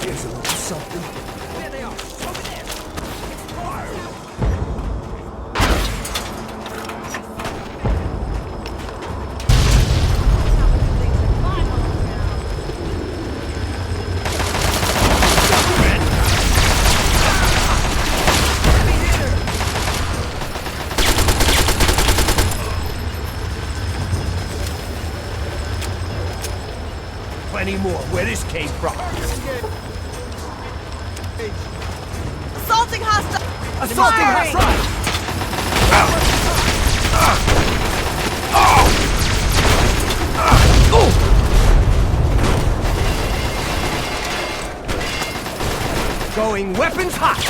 B: Here's a little something. There they are. Over there. It's fire. Plenty more where this came from.
H: Assaulting hostile!
L: Assaulting hostile! Going weapons hot!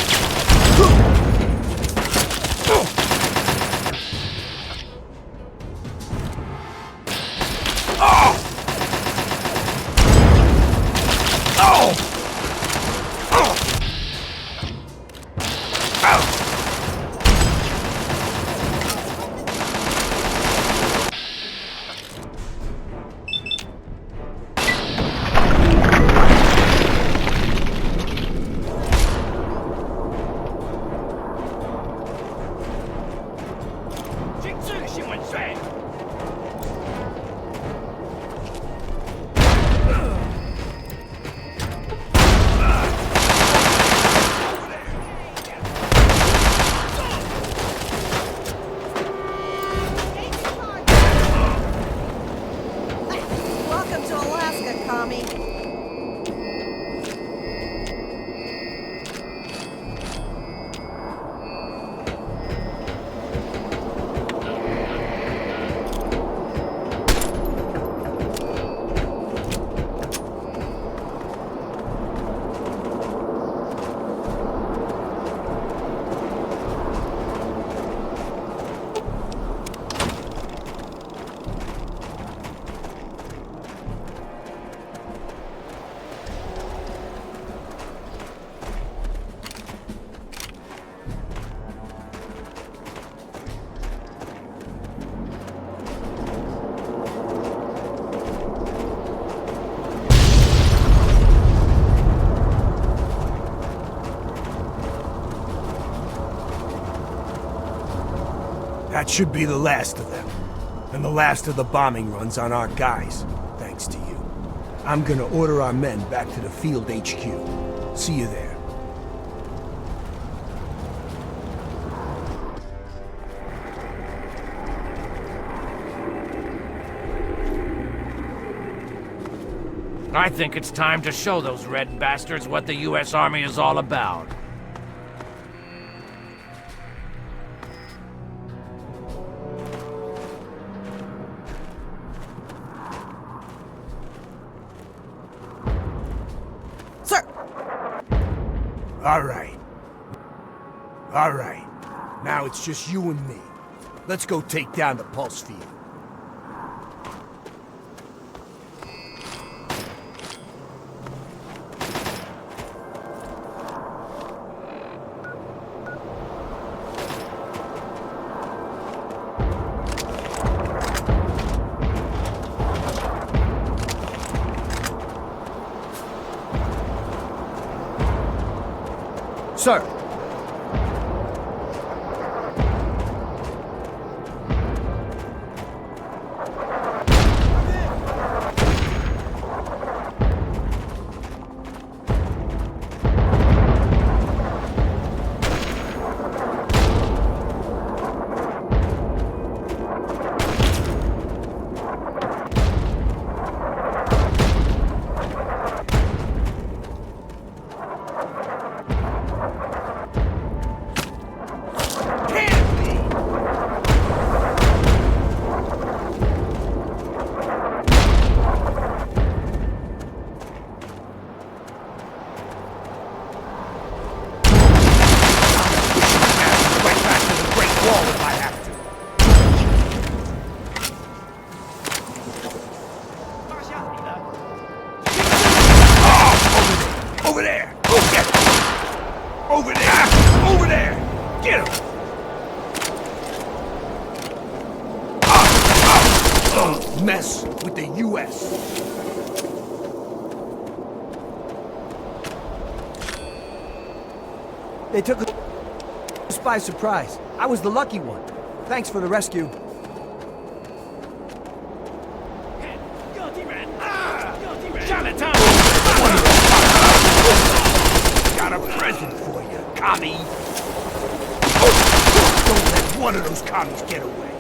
B: That should be the last of them. And the last of the bombing runs on our guys, thanks to you. I'm gonna order our men back to the field HQ. See you there.
K: I think it's time to show those red bastards what the U.S. Army is all about.
B: All right. Now it's just you and me. Let's go take down the pulse field.
L: Sir!
B: Mess with the U.S.
L: They took us by surprise. I was the lucky one. Thanks for the rescue.
B: Got a present for you, commie. Don't let one of those commies get away.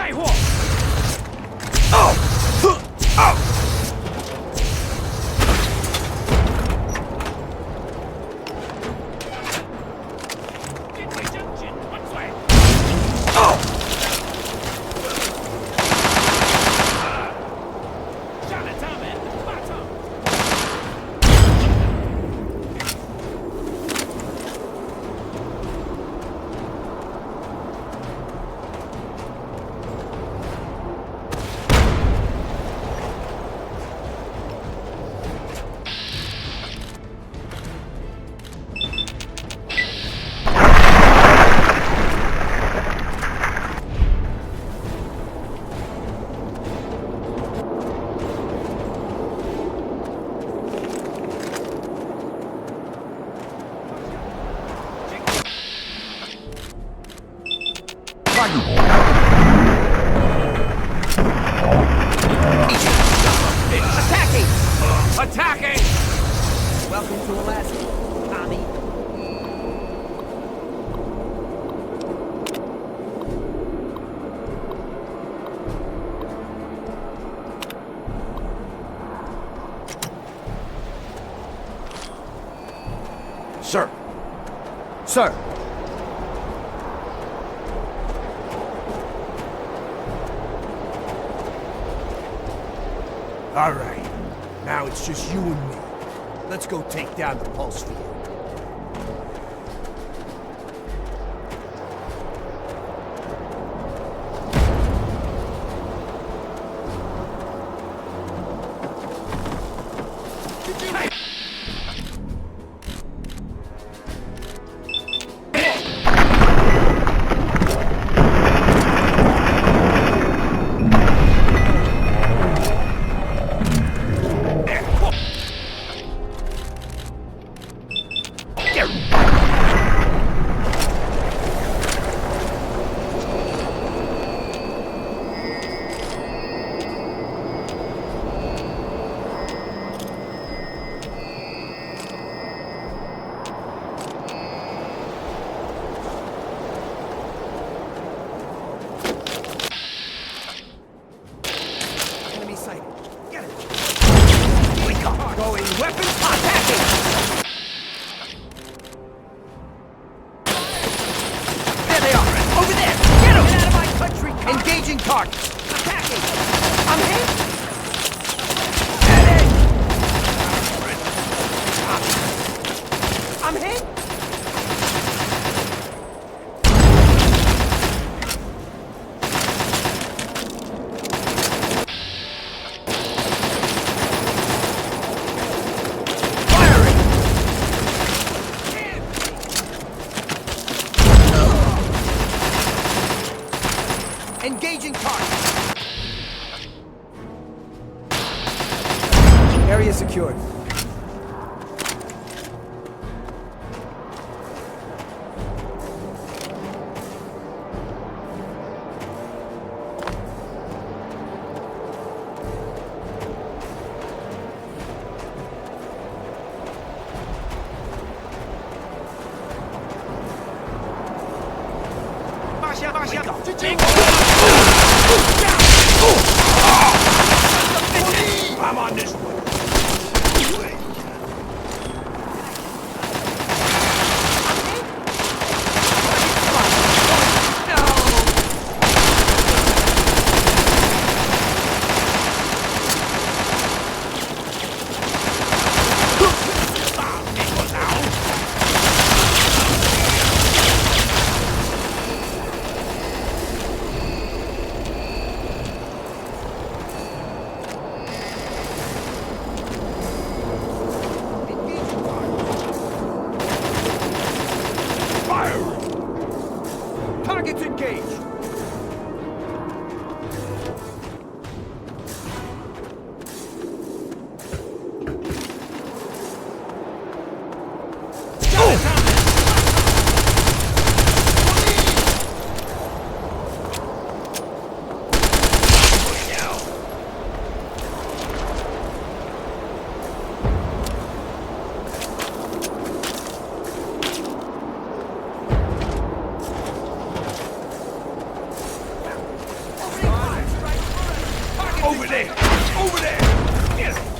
K: 带货！
G: Attacking!
K: Attacking!
G: Welcome to Alaska, Tommy.
E: Sir.
B: Sir. All right. Now it's just you and me. Let's go take down the pulse field.
G: Engaging targets! Attacking! I'm hit! I'm hit! Engaging target!
L: Area secured.
B: I'm on this one. Over there! Over there! Get him!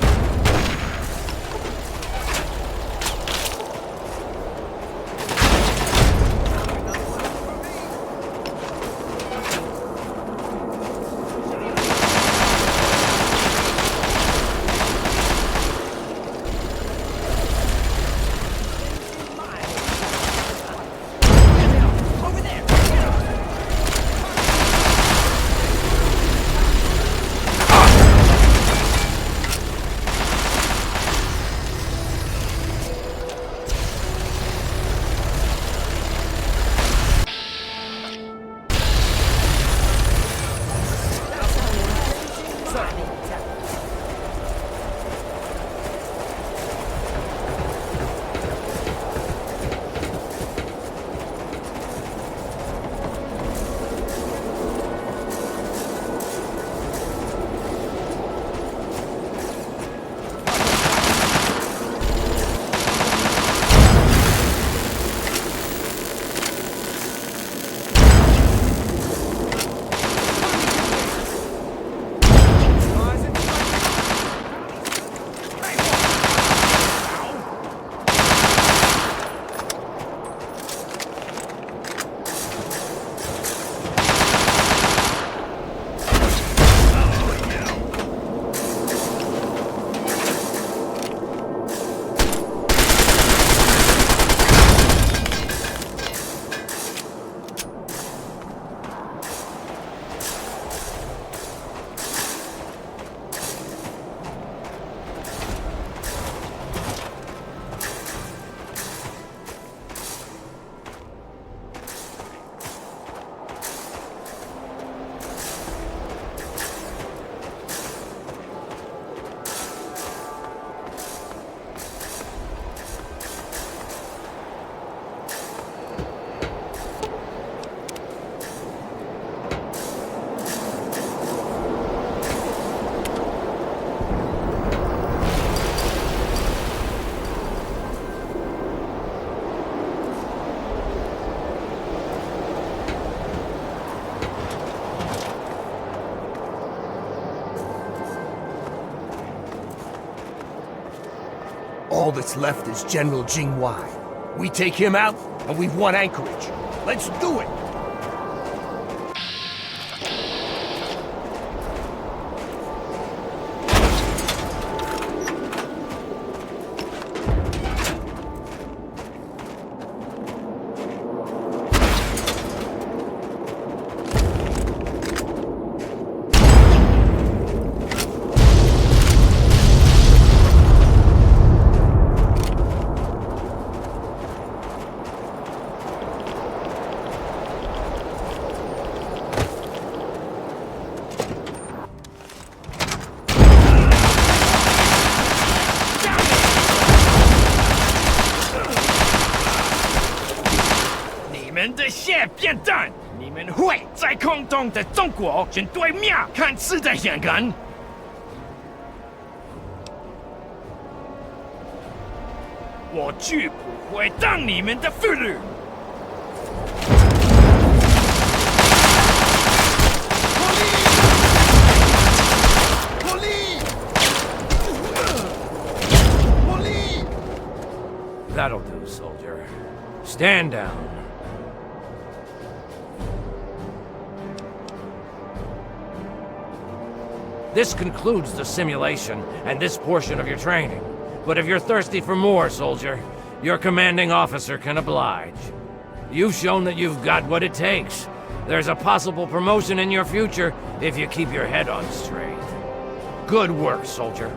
B: All that's left is General Jing Wai. We take him out, and we've won Anchorage. Let's do it!
K: That'll do, soldier. Stand down. This concludes the simulation and this portion of your training. But if you're thirsty for more, soldier, your commanding officer can oblige. You've shown that you've got what it takes. There's a possible promotion in your future if you keep your head on straight. Good work, soldier.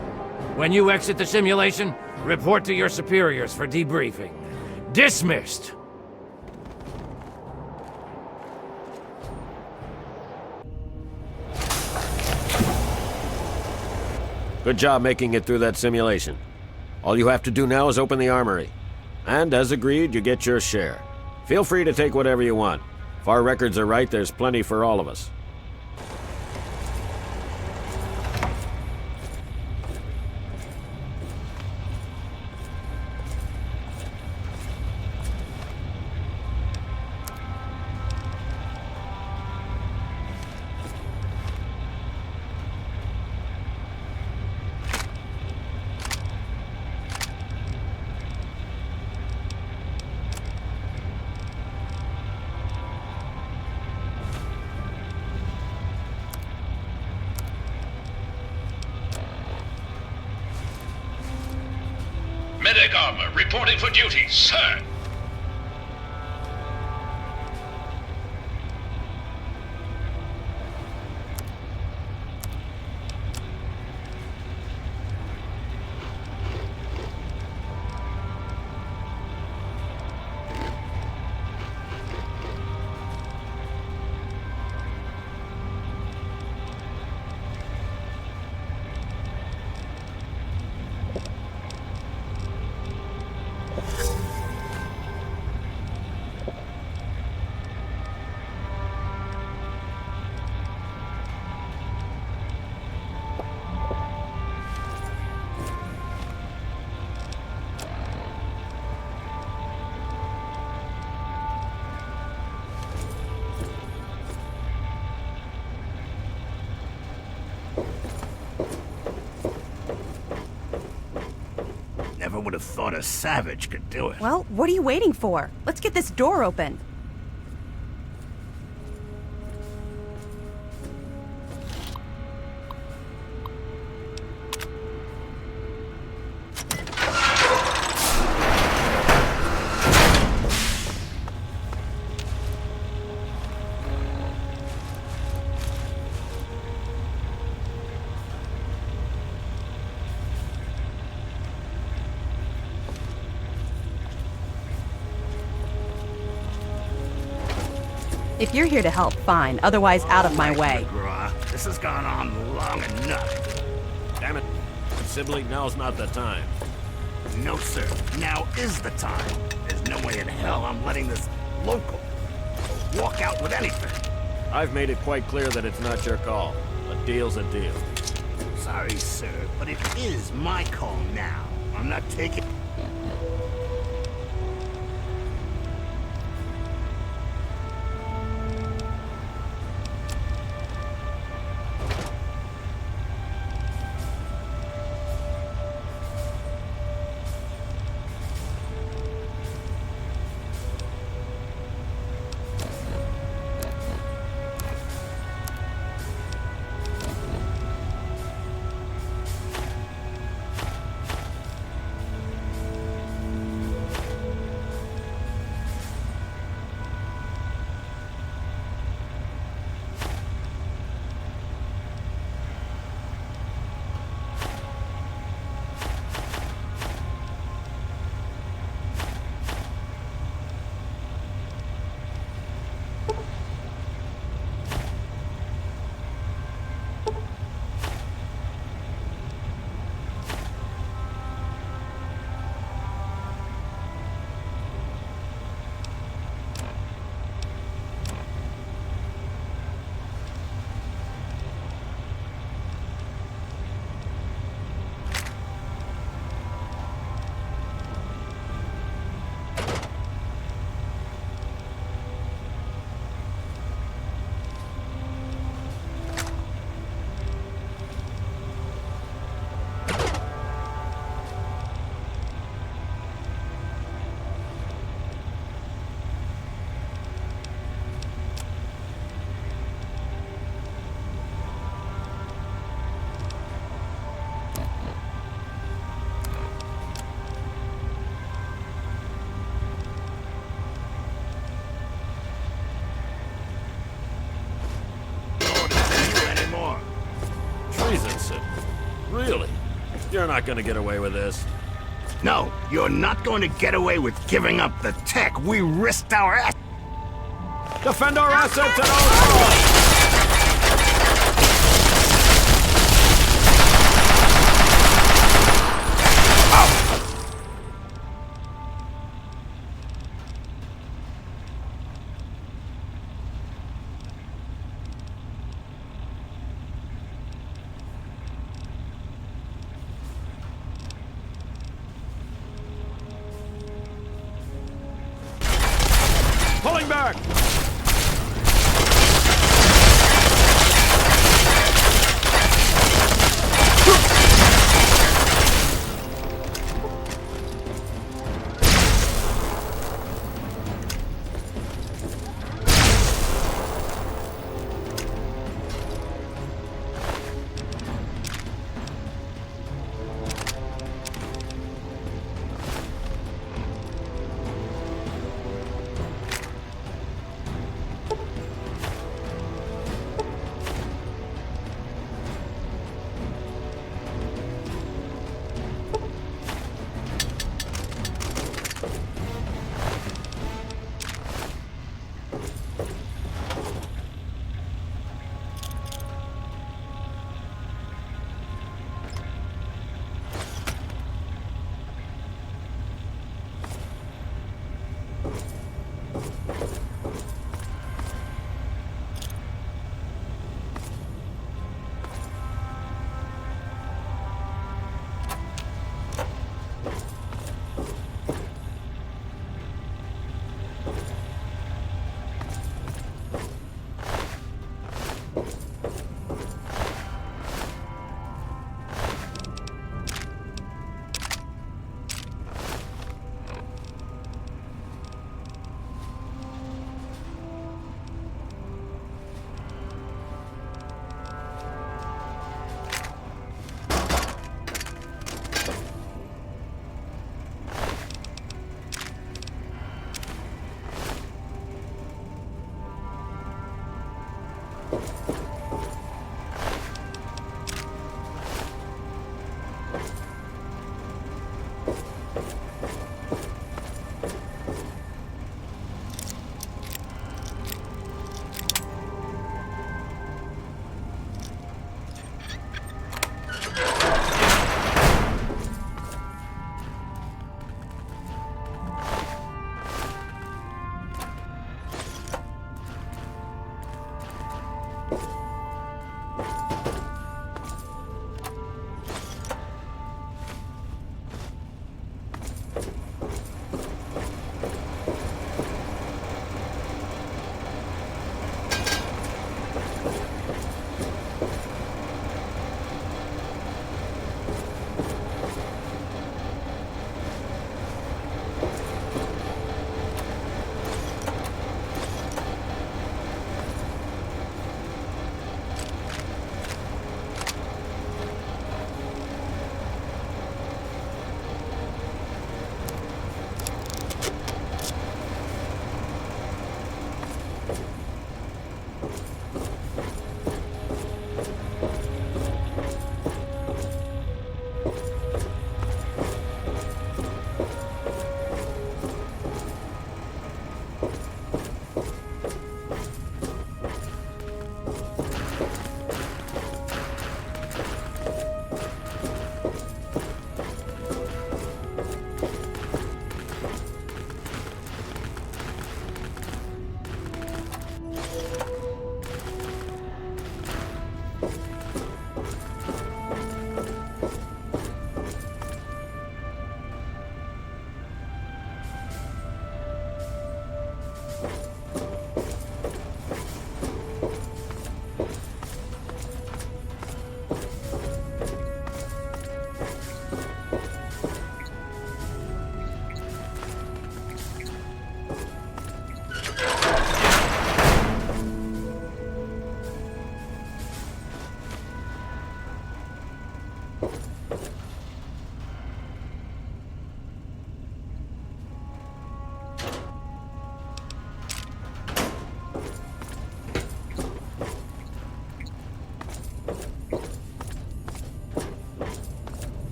K: When you exit the simulation, report to your superiors for debriefing. Dismissed!
I: Good job making it through that simulation. All you have to do now is open the armory. And as agreed, you get your share. Feel free to take whatever you want. If our records are right, there's plenty for all of us.
C: leg armor reporting for duty, sir.
F: Never would have thought a savage could do it.
J: Well, what are you waiting for? Let's get this door open. If you're here to help, fine. Otherwise, out of my way.
F: McGraw, this has gone on long enough.
I: Damn it. Sibley, now's not the time.
F: No, sir. Now is the time. There's no way in hell I'm letting this local walk out with anything.
I: I've made it quite clear that it's not your call. A deal's a deal.
F: Sorry, sir, but it is my call now. I'm not taking...
I: Really? You're not gonna get away with this.
F: No, you're not going to get away with giving up the tech we risked our ass.
I: Defend our assets at all costs! Pulling back!